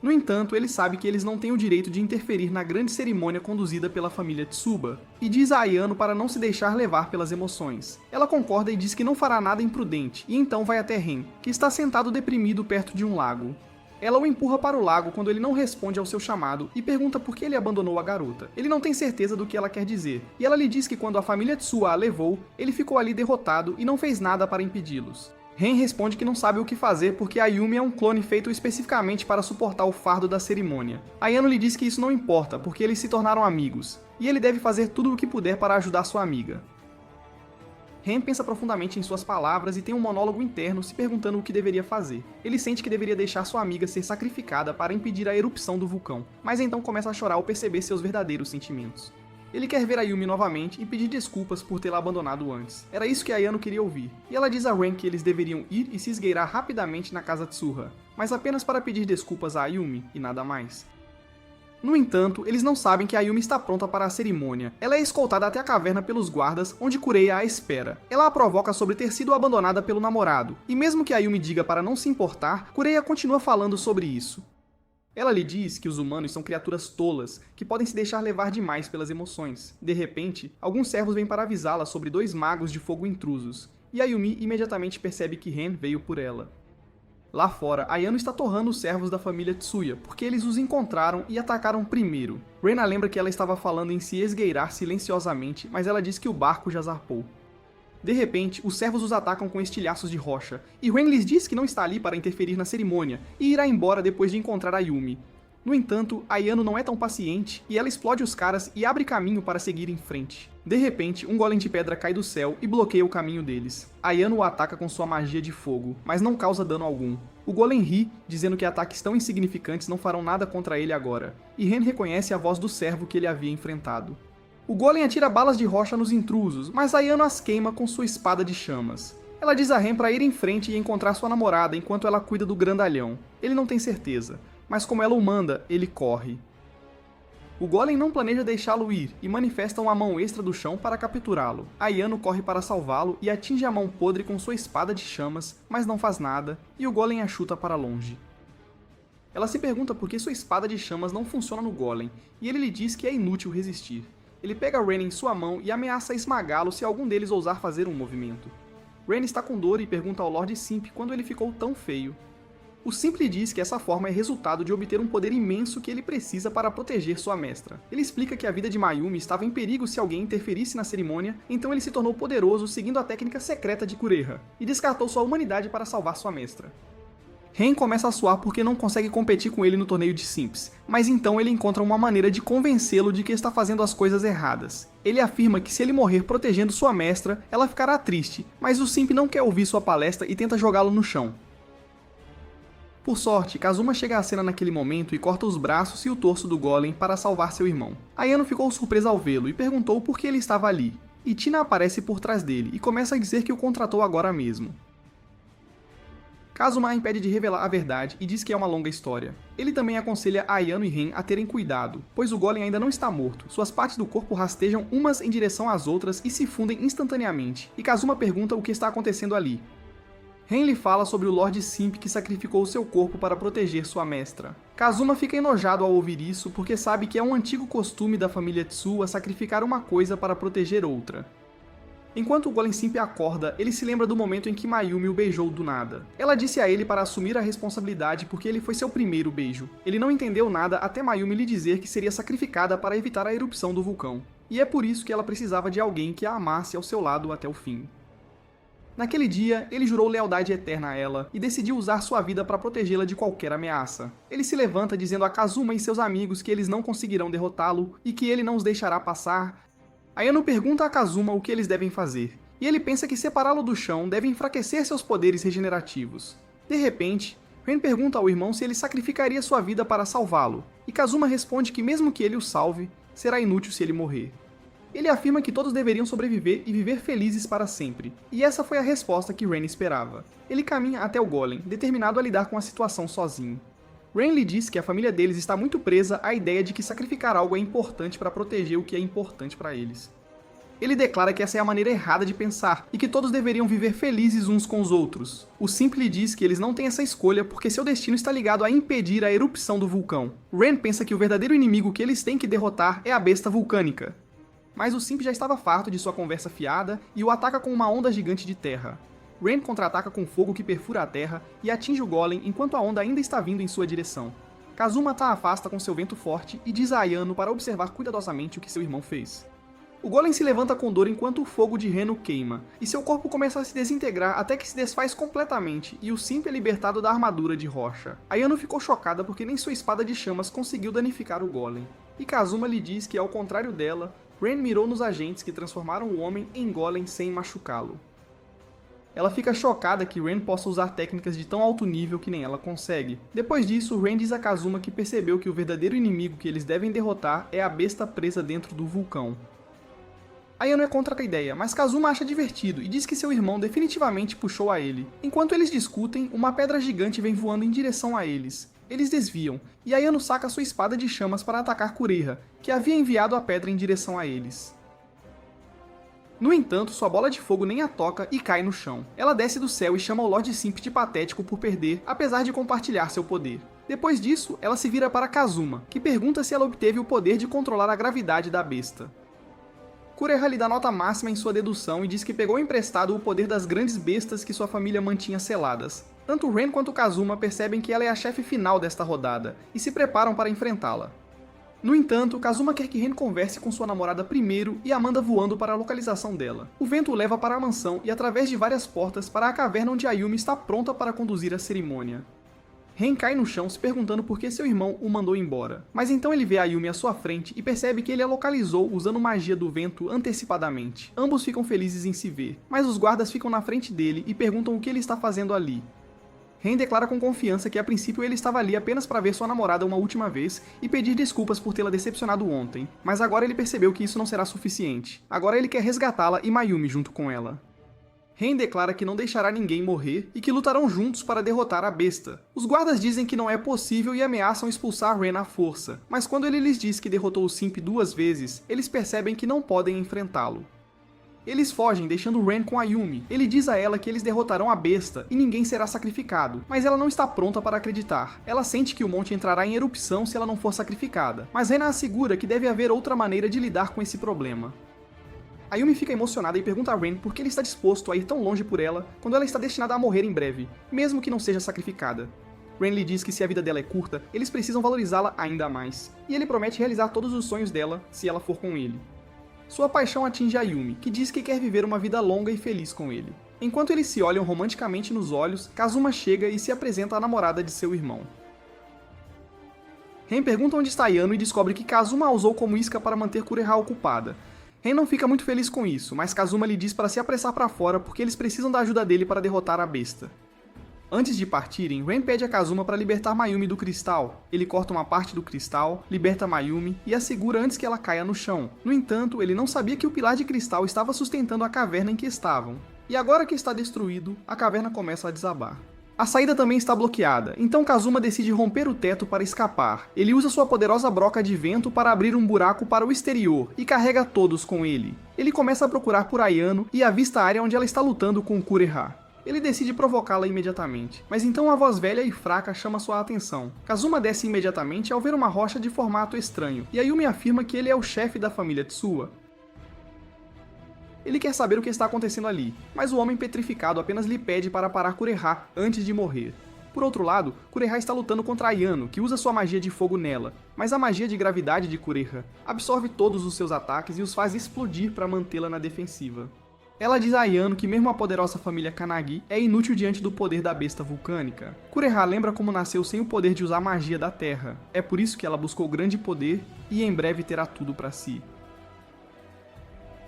No entanto, ele sabe que eles não têm o direito de interferir na grande cerimônia conduzida pela família Tsuba, e diz a Ayano para não se deixar levar pelas emoções. Ela concorda e diz que não fará nada imprudente, e então vai até Ren, que está sentado deprimido perto de um lago. Ela o empurra para o lago quando ele não responde ao seu chamado e pergunta por que ele abandonou a garota. Ele não tem certeza do que ela quer dizer, e ela lhe diz que quando a família Tsuba a levou, ele ficou ali derrotado e não fez nada para impedi-los. Ren responde que não sabe o que fazer porque Ayumi é um clone feito especificamente para suportar o fardo da cerimônia. Ayano lhe diz que isso não importa, porque eles se tornaram amigos, e ele deve fazer tudo o que puder para ajudar sua amiga. Ren pensa profundamente em suas palavras e tem um monólogo interno se perguntando o que deveria fazer. Ele sente que deveria deixar sua amiga ser sacrificada para impedir a erupção do vulcão, mas então começa a chorar ao perceber seus verdadeiros sentimentos. Ele quer ver Ayumi novamente e pedir desculpas por tê-la abandonado antes. Era isso que Ayano queria ouvir, e ela diz a Ren que eles deveriam ir e se esgueirar rapidamente na casa Tsuha, mas apenas para pedir desculpas a Ayumi e nada mais. No entanto, eles não sabem que Ayumi está pronta para a cerimônia. Ela é escoltada até a caverna pelos guardas, onde Kureha a espera. Ela a provoca sobre ter sido abandonada pelo namorado, e mesmo que Ayumi diga para não se importar, Kureha continua falando sobre isso. Ela lhe diz que os humanos são criaturas tolas, que podem se deixar levar demais pelas emoções. De repente, alguns servos vêm para avisá-la sobre dois magos de fogo intrusos, e Ayumi imediatamente percebe que Ren veio por ela. Lá fora, Ayano está torrando os servos da família Tsuya, porque eles os encontraram e atacaram primeiro. Rena lembra que ela estava falando em se esgueirar silenciosamente, mas ela diz que o barco já zarpou. De repente, os servos os atacam com estilhaços de rocha, e Ren lhes diz que não está ali para interferir na cerimônia, e irá embora depois de encontrar Ayumi. No entanto, Ayano não é tão paciente, e ela explode os caras e abre caminho para seguir em frente. De repente, um golem de pedra cai do céu e bloqueia o caminho deles. Ayano o ataca com sua magia de fogo, mas não causa dano algum. O golem ri, dizendo que ataques tão insignificantes não farão nada contra ele agora, e Ren reconhece a voz do servo que ele havia enfrentado. O golem atira balas de rocha nos intrusos, mas Ayano as queima com sua espada de chamas. Ela diz a Ren para ir em frente e encontrar sua namorada enquanto ela cuida do grandalhão. Ele não tem certeza, mas como ela o manda, ele corre. O golem não planeja deixá-lo ir e manifesta uma mão extra do chão para capturá-lo. Ayano corre para salvá-lo e atinge a mão podre com sua espada de chamas, mas não faz nada, e o golem a chuta para longe. Ela se pergunta por que sua espada de chamas não funciona no golem, e ele lhe diz que é inútil resistir. Ele pega Ren em sua mão e ameaça esmagá-lo se algum deles ousar fazer um movimento. Ren está com dor e pergunta ao Lord Simp quando ele ficou tão feio. O Simp lhe diz que essa forma é resultado de obter um poder imenso que ele precisa para proteger sua mestra. Ele explica que a vida de Mayumi estava em perigo se alguém interferisse na cerimônia, então ele se tornou poderoso seguindo a técnica secreta de Kureha, e descartou sua humanidade para salvar sua mestra. Ren começa a suar porque não consegue competir com ele no torneio de Simps, mas então ele encontra uma maneira de convencê-lo de que está fazendo as coisas erradas. Ele afirma que se ele morrer protegendo sua mestra, ela ficará triste, mas o Simp não quer ouvir sua palestra e tenta jogá-lo no chão. Por sorte, Kazuma chega à cena naquele momento e corta os braços e o torso do golem para salvar seu irmão. Ayano ficou surpresa ao vê-lo e perguntou por que ele estava ali, e Tina aparece por trás dele e começa a dizer que o contratou agora mesmo. Kazuma a impede de revelar a verdade e diz que é uma longa história. Ele também aconselha Ayano e Ren a terem cuidado, pois o golem ainda não está morto, suas partes do corpo rastejam umas em direção às outras e se fundem instantaneamente, e Kazuma pergunta o que está acontecendo ali. Ren lhe fala sobre o Lord Simp que sacrificou seu corpo para proteger sua mestra. Kazuma fica enojado ao ouvir isso porque sabe que é um antigo costume da família Tsuwa sacrificar uma coisa para proteger outra. Enquanto o Golem Simp acorda, ele se lembra do momento em que Mayumi o beijou do nada. Ela disse a ele para assumir a responsabilidade porque ele foi seu primeiro beijo. Ele não entendeu nada até Mayumi lhe dizer que seria sacrificada para evitar a erupção do vulcão. E é por isso que ela precisava de alguém que a amasse ao seu lado até o fim. Naquele dia, ele jurou lealdade eterna a ela e decidiu usar sua vida para protegê-la de qualquer ameaça. Ele se levanta dizendo a Kazuma e seus amigos que eles não conseguirão derrotá-lo e que ele não os deixará passar. Ayano pergunta a Kazuma o que eles devem fazer, e ele pensa que separá-lo do chão deve enfraquecer seus poderes regenerativos. De repente, Ren pergunta ao irmão se ele sacrificaria sua vida para salvá-lo, e Kazuma responde que mesmo que ele o salve, será inútil se ele morrer. Ele afirma que todos deveriam sobreviver e viver felizes para sempre, e essa foi a resposta que Ren esperava. Ele caminha até o Golem, determinado a lidar com a situação sozinho. Ren lhe diz que a família deles está muito presa à ideia de que sacrificar algo é importante para proteger o que é importante para eles. Ele declara que essa é a maneira errada de pensar e que todos deveriam viver felizes uns com os outros. O Simp lhe diz que eles não têm essa escolha porque seu destino está ligado a impedir a erupção do vulcão. Ren pensa que o verdadeiro inimigo que eles têm que derrotar é a besta vulcânica. Mas o Simp já estava farto de sua conversa fiada e o ataca com uma onda gigante de terra. Ren contra-ataca com fogo que perfura a terra e atinge o Golem enquanto a onda ainda está vindo em sua direção. Kazuma a afasta com seu vento forte e diz a Ayano para observar cuidadosamente o que seu irmão fez. O Golem se levanta com dor enquanto o fogo de Ren o queima, e seu corpo começa a se desintegrar até que se desfaz completamente e o Simp é libertado da armadura de rocha. Ayano ficou chocada porque nem sua espada de chamas conseguiu danificar o Golem. E Kazuma lhe diz que, ao contrário dela, Ren mirou nos agentes que transformaram o homem em Golem sem machucá-lo. Ela fica chocada que Ren possa usar técnicas de tão alto nível que nem ela consegue. Depois disso, Ren diz a Kazuma que percebeu que o verdadeiro inimigo que eles devem derrotar é a besta presa dentro do vulcão. Ayano é contra a ideia, mas Kazuma acha divertido e diz que seu irmão definitivamente puxou a ele. Enquanto eles discutem, uma pedra gigante vem voando em direção a eles. Eles desviam, e Ayano saca sua espada de chamas para atacar Kureha, que havia enviado a pedra em direção a eles. No entanto, sua bola de fogo nem a toca e cai no chão. Ela desce do céu e chama o Lord Simp de patético por perder, apesar de compartilhar seu poder. Depois disso, ela se vira para Kazuma, que pergunta se ela obteve o poder de controlar a gravidade da besta. Kureha lhe dá nota máxima em sua dedução e diz que pegou emprestado o poder das grandes bestas que sua família mantinha seladas. Tanto Ren quanto Kazuma percebem que ela é a chefe final desta rodada, e se preparam para enfrentá-la. No entanto, Kazuma quer que Ren converse com sua namorada primeiro e a manda voando para a localização dela. O vento o leva para a mansão e através de várias portas para a caverna onde Ayumi está pronta para conduzir a cerimônia. Ren cai no chão se perguntando por que seu irmão o mandou embora, mas então ele vê Ayumi à sua frente e percebe que ele a localizou usando magia do vento antecipadamente. Ambos ficam felizes em se ver, mas os guardas ficam na frente dele e perguntam o que ele está fazendo ali. Ren declara com confiança que a princípio ele estava ali apenas para ver sua namorada uma última vez e pedir desculpas por tê-la decepcionado ontem, mas agora ele percebeu que isso não será suficiente. Agora ele quer resgatá-la e Mayumi junto com ela. Ren declara que não deixará ninguém morrer e que lutarão juntos para derrotar a besta. Os guardas dizem que não é possível e ameaçam expulsar Ren à força, mas quando ele lhes diz que derrotou o Simp 2 vezes, eles percebem que não podem enfrentá-lo. Eles fogem, deixando Ren com Ayumi. Ele diz a ela que eles derrotarão a besta e ninguém será sacrificado, mas ela não está pronta para acreditar. Ela sente que o monte entrará em erupção se ela não for sacrificada, mas Ren assegura que deve haver outra maneira de lidar com esse problema. Ayumi fica emocionada e pergunta a Ren por que ele está disposto a ir tão longe por ela quando ela está destinada a morrer em breve, mesmo que não seja sacrificada. Ren lhe diz que se a vida dela é curta, eles precisam valorizá-la ainda mais, e ele promete realizar todos os sonhos dela se ela for com ele. Sua paixão atinge Ayumi, que diz que quer viver uma vida longa e feliz com ele. Enquanto eles se olham romanticamente nos olhos, Kazuma chega e se apresenta à namorada de seu irmão. Ren pergunta onde está Ayano e descobre que Kazuma a usou como isca para manter Kureha ocupada. Ren não fica muito feliz com isso, mas Kazuma lhe diz para se apressar para fora porque eles precisam da ajuda dele para derrotar a besta. Antes de partirem, Ren pede a Kazuma para libertar Mayumi do cristal. Ele corta uma parte do cristal, liberta Mayumi e a segura antes que ela caia no chão. No entanto, ele não sabia que o pilar de cristal estava sustentando a caverna em que estavam. E agora que está destruído, a caverna começa a desabar. A saída também está bloqueada, então Kazuma decide romper o teto para escapar. Ele usa sua poderosa broca de vento para abrir um buraco para o exterior e carrega todos com ele. Ele começa a procurar por Ayano e avista a área onde ela está lutando com Kureha. Ele decide provocá-la imediatamente, mas então a voz velha e fraca chama sua atenção. Kazuma desce imediatamente ao ver uma rocha de formato estranho, e Ayumi afirma que ele é o chefe da família Tsuwa. Ele quer saber o que está acontecendo ali, mas o homem petrificado apenas lhe pede para parar Kureha antes de morrer. Por outro lado, Kureha está lutando contra Ayano, que usa sua magia de fogo nela, mas a magia de gravidade de Kureha absorve todos os seus ataques e os faz explodir para mantê-la na defensiva. Ela diz a Ayano que mesmo a poderosa família Kanagi é inútil diante do poder da besta vulcânica. Kureha lembra como nasceu sem o poder de usar magia da terra, é por isso que ela buscou grande poder e em breve terá tudo para si.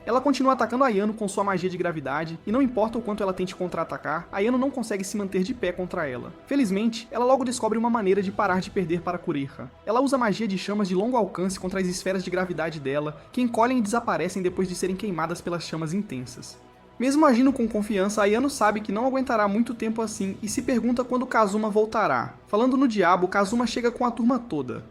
Ela continua atacando Ayano com sua magia de gravidade, e não importa o quanto ela tente contra-atacar, Ayano não consegue se manter de pé contra ela. Felizmente, ela logo descobre uma maneira de parar de perder para Kureha. Ela usa magia de chamas de longo alcance contra as esferas de gravidade dela, que encolhem e desaparecem depois de serem queimadas pelas chamas intensas. Mesmo agindo com confiança, Ayano sabe que não aguentará muito tempo assim e se pergunta quando Kazuma voltará. Falando no diabo, Kazuma chega com a turma toda.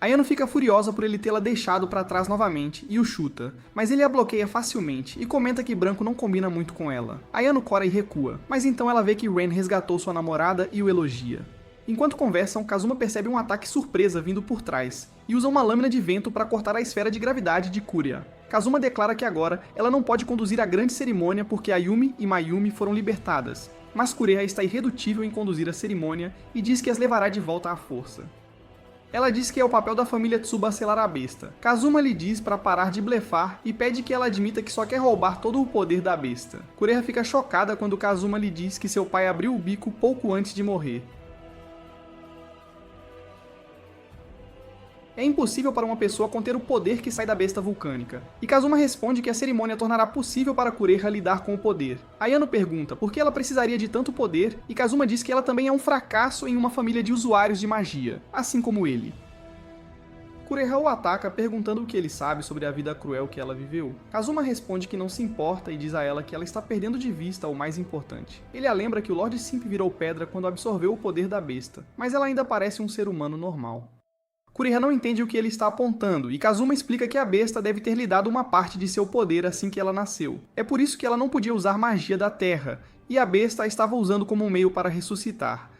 Ayano fica furiosa por ele tê-la deixado para trás novamente e o chuta, mas ele a bloqueia facilmente e comenta que branco não combina muito com ela. Ayano cora e recua, mas então ela vê que Ren resgatou sua namorada e o elogia. Enquanto conversam, Kazuma percebe um ataque surpresa vindo por trás e usa uma lâmina de vento para cortar a esfera de gravidade de Kureha. Kazuma declara que agora ela não pode conduzir a grande cerimônia porque Ayumi e Mayumi foram libertadas, mas Kureha está irredutível em conduzir a cerimônia e diz que as levará de volta à força. Ela diz que é o papel da família Tsuba selar a besta. Kazuma lhe diz para parar de blefar e pede que ela admita que só quer roubar todo o poder da besta. Kureha fica chocada quando Kazuma lhe diz que seu pai abriu o bico pouco antes de morrer. É impossível para uma pessoa conter o poder que sai da besta vulcânica. E Kazuma responde que a cerimônia tornará possível para Kureha lidar com o poder. Ayano pergunta por que ela precisaria de tanto poder, e Kazuma diz que ela também é um fracasso em uma família de usuários de magia, assim como ele. Kureha o ataca perguntando o que ele sabe sobre a vida cruel que ela viveu. Kazuma responde que não se importa e diz a ela que ela está perdendo de vista o mais importante. Ele a lembra que o Lord Simp virou pedra quando absorveu o poder da besta, mas ela ainda parece um ser humano normal. Kureha não entende o que ele está apontando, e Kazuma explica que a besta deve ter lhe dado uma parte de seu poder assim que ela nasceu. É por isso que ela não podia usar magia da terra, e a besta a estava usando como um meio para ressuscitar.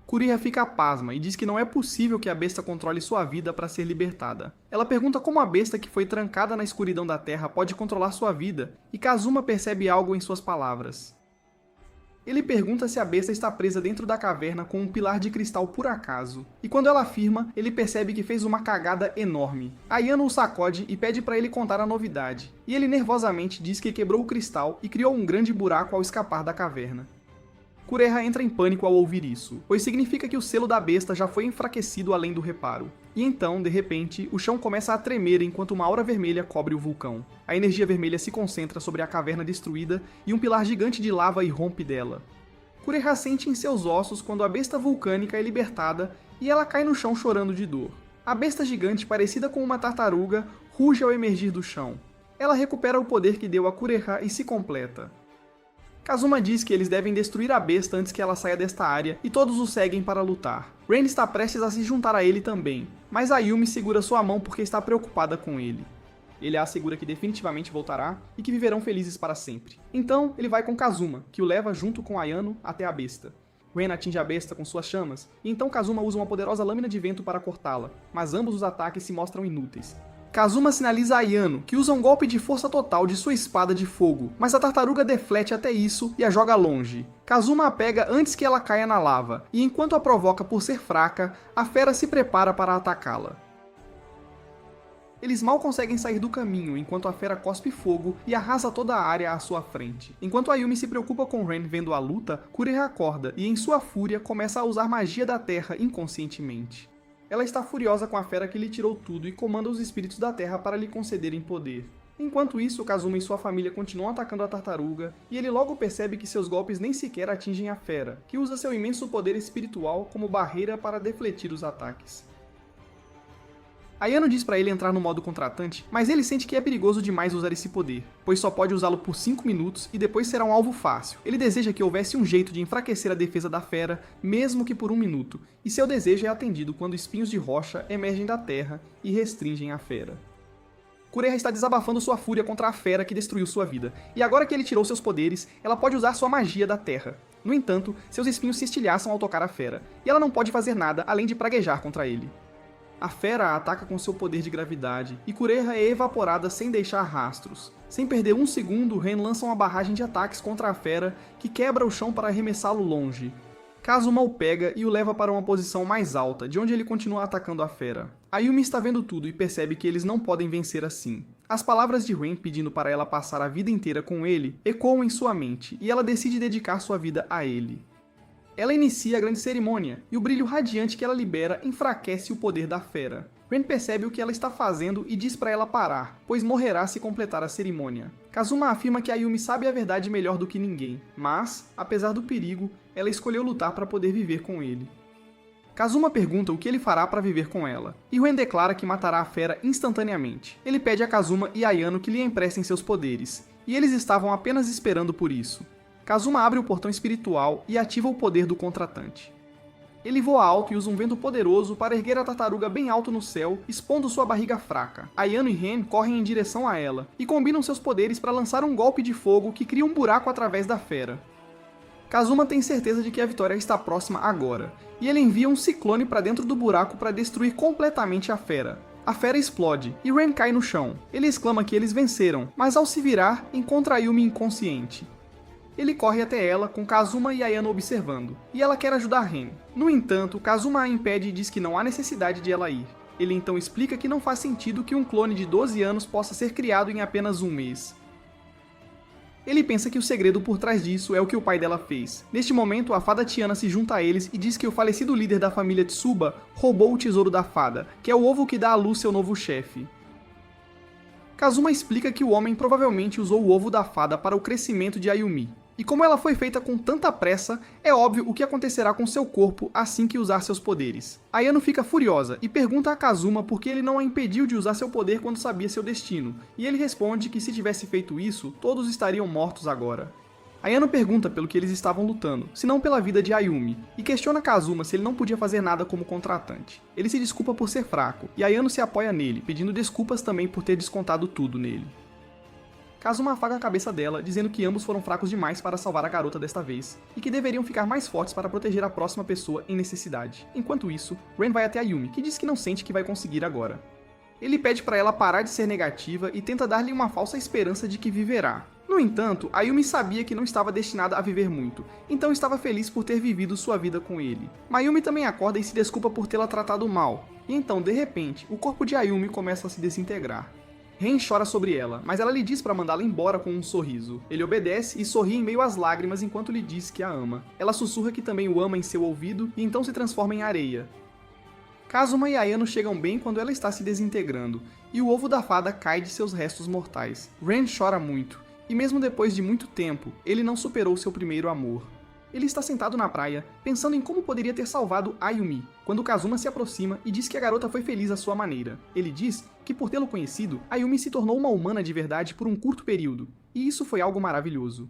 Kureha fica pasma e diz que não é possível que a besta controle sua vida para ser libertada. Ela pergunta como a besta que foi trancada na escuridão da terra pode controlar sua vida, e Kazuma percebe algo em suas palavras. Ele pergunta se a besta está presa dentro da caverna com um pilar de cristal por acaso. E quando ela afirma, ele percebe que fez uma cagada enorme. Ayano o sacode e pede para ele contar a novidade. E ele nervosamente diz que quebrou o cristal e criou um grande buraco ao escapar da caverna. Kureha entra em pânico ao ouvir isso, pois significa que o selo da besta já foi enfraquecido além do reparo. E então, de repente, o chão começa a tremer enquanto uma aura vermelha cobre o vulcão. A energia vermelha se concentra sobre a caverna destruída e um pilar gigante de lava irrompe dela. Kureha sente em seus ossos quando a besta vulcânica é libertada e ela cai no chão chorando de dor. A besta gigante, parecida com uma tartaruga, ruge ao emergir do chão. Ela recupera o poder que deu a Kureha e se completa. Kazuma diz que eles devem destruir a besta antes que ela saia desta área e todos o seguem para lutar. Ren está prestes a se juntar a ele também, mas Ayumi segura sua mão porque está preocupada com ele. Ele a assegura que definitivamente voltará e que viverão felizes para sempre. Então, ele vai com Kazuma, que o leva junto com Ayano até a besta. Ren atinge a besta com suas chamas, e então Kazuma usa uma poderosa lâmina de vento para cortá-la, mas ambos os ataques se mostram inúteis. Kazuma sinaliza a Ayano, que usa um golpe de força total de sua espada de fogo, mas a tartaruga deflete até isso e a joga longe. Kazuma a pega antes que ela caia na lava, e enquanto a provoca por ser fraca, a fera se prepara para atacá-la. Eles mal conseguem sair do caminho enquanto a fera cospe fogo e arrasa toda a área à sua frente. Enquanto Ayumi se preocupa com Ren vendo a luta, Kureha acorda e em sua fúria começa a usar magia da terra inconscientemente. Ela está furiosa com a fera que lhe tirou tudo e comanda os espíritos da terra para lhe concederem poder. Enquanto isso, Kazuma e sua família continuam atacando a tartaruga, e ele logo percebe que seus golpes nem sequer atingem a fera, que usa seu imenso poder espiritual como barreira para defletir os ataques. Ayano diz pra ele entrar no modo contratante, mas ele sente que é perigoso demais usar esse poder, pois só pode usá-lo por 5 minutos e depois será um alvo fácil. Ele deseja que houvesse um jeito de enfraquecer a defesa da fera, mesmo que por 1 minuto, e seu desejo é atendido quando espinhos de rocha emergem da terra e restringem a fera. Kureha está desabafando sua fúria contra a fera que destruiu sua vida, e agora que ele tirou seus poderes, ela pode usar sua magia da terra. No entanto, seus espinhos se estilhaçam ao tocar a fera, e ela não pode fazer nada além de praguejar contra ele. A fera a ataca com seu poder de gravidade, e Kureha é evaporada sem deixar rastros. Sem perder 1 segundo, Ren lança uma barragem de ataques contra a fera, que quebra o chão para arremessá-lo longe. Kazuma o pega e o leva para uma posição mais alta, de onde ele continua atacando a fera. Ayumi está vendo tudo e percebe que eles não podem vencer assim. As palavras de Ren pedindo para ela passar a vida inteira com ele ecoam em sua mente, e ela decide dedicar sua vida a ele. Ela inicia a grande cerimônia, e o brilho radiante que ela libera enfraquece o poder da fera. Ren percebe o que ela está fazendo e diz para ela parar, pois morrerá se completar a cerimônia. Kazuma afirma que Ayumi sabe a verdade melhor do que ninguém, mas, apesar do perigo, ela escolheu lutar para poder viver com ele. Kazuma pergunta o que ele fará para viver com ela, e Ren declara que matará a fera instantaneamente. Ele pede a Kazuma e Ayano que lhe emprestem seus poderes, e eles estavam apenas esperando por isso. Kazuma abre o portão espiritual e ativa o poder do contratante. Ele voa alto e usa um vento poderoso para erguer a tartaruga bem alto no céu, expondo sua barriga fraca. Ayano e Ren correm em direção a ela, e combinam seus poderes para lançar um golpe de fogo que cria um buraco através da fera. Kazuma tem certeza de que a vitória está próxima agora, e ele envia um ciclone para dentro do buraco para destruir completamente a fera. A fera explode, e Ren cai no chão. Ele exclama que eles venceram, mas ao se virar, encontra Ayumi inconsciente. Ele corre até ela, com Kazuma e Ayano observando, e ela quer ajudar Ren. No entanto, Kazuma a impede e diz que não há necessidade de ela ir. Ele então explica que não faz sentido que um clone de 12 anos possa ser criado em apenas 1 mês. Ele pensa que o segredo por trás disso é o que o pai dela fez. Neste momento, a fada Tiana se junta a eles e diz que o falecido líder da família Tsuba roubou o tesouro da fada, que é o ovo que dá à luz seu novo chefe. Kazuma explica que o homem provavelmente usou o ovo da fada para o crescimento de Ayumi. E como ela foi feita com tanta pressa, é óbvio o que acontecerá com seu corpo assim que usar seus poderes. Ayano fica furiosa e pergunta a Kazuma por que ele não a impediu de usar seu poder quando sabia seu destino, e ele responde que se tivesse feito isso, todos estariam mortos agora. Ayano pergunta pelo que eles estavam lutando, se não pela vida de Ayumi, e questiona Kazuma se ele não podia fazer nada como contratante. Ele se desculpa por ser fraco, e Ayano se apoia nele, pedindo desculpas também por ter descontado tudo nele. Kazuma afaga a cabeça dela, dizendo que ambos foram fracos demais para salvar a garota desta vez, e que deveriam ficar mais fortes para proteger a próxima pessoa em necessidade. Enquanto isso, Ren vai até Ayumi, que diz que não sente que vai conseguir agora. Ele pede para ela parar de ser negativa e tenta dar-lhe uma falsa esperança de que viverá. No entanto, Ayumi sabia que não estava destinada a viver muito, então estava feliz por ter vivido sua vida com ele. Mayumi também acorda e se desculpa por tê-la tratado mal, e então, de repente, o corpo de Ayumi começa a se desintegrar. Ren chora sobre ela, mas ela lhe diz para mandá-la embora com um sorriso. Ele obedece e sorri em meio às lágrimas enquanto lhe diz que a ama. Ela sussurra que também o ama em seu ouvido e então se transforma em areia. Kazuma e Ayano chegam bem quando ela está se desintegrando, e o ovo da fada cai de seus restos mortais. Ren chora muito, e mesmo depois de muito tempo, ele não superou seu primeiro amor. Ele está sentado na praia, pensando em como poderia ter salvado Ayumi, quando Kazuma se aproxima e diz que a garota foi feliz à sua maneira. Ele diz que por tê-lo conhecido, Ayumi se tornou uma humana de verdade por um curto período, e isso foi algo maravilhoso.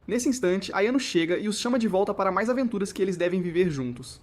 Nesse instante, Ayano chega e os chama de volta para mais aventuras que eles devem viver juntos.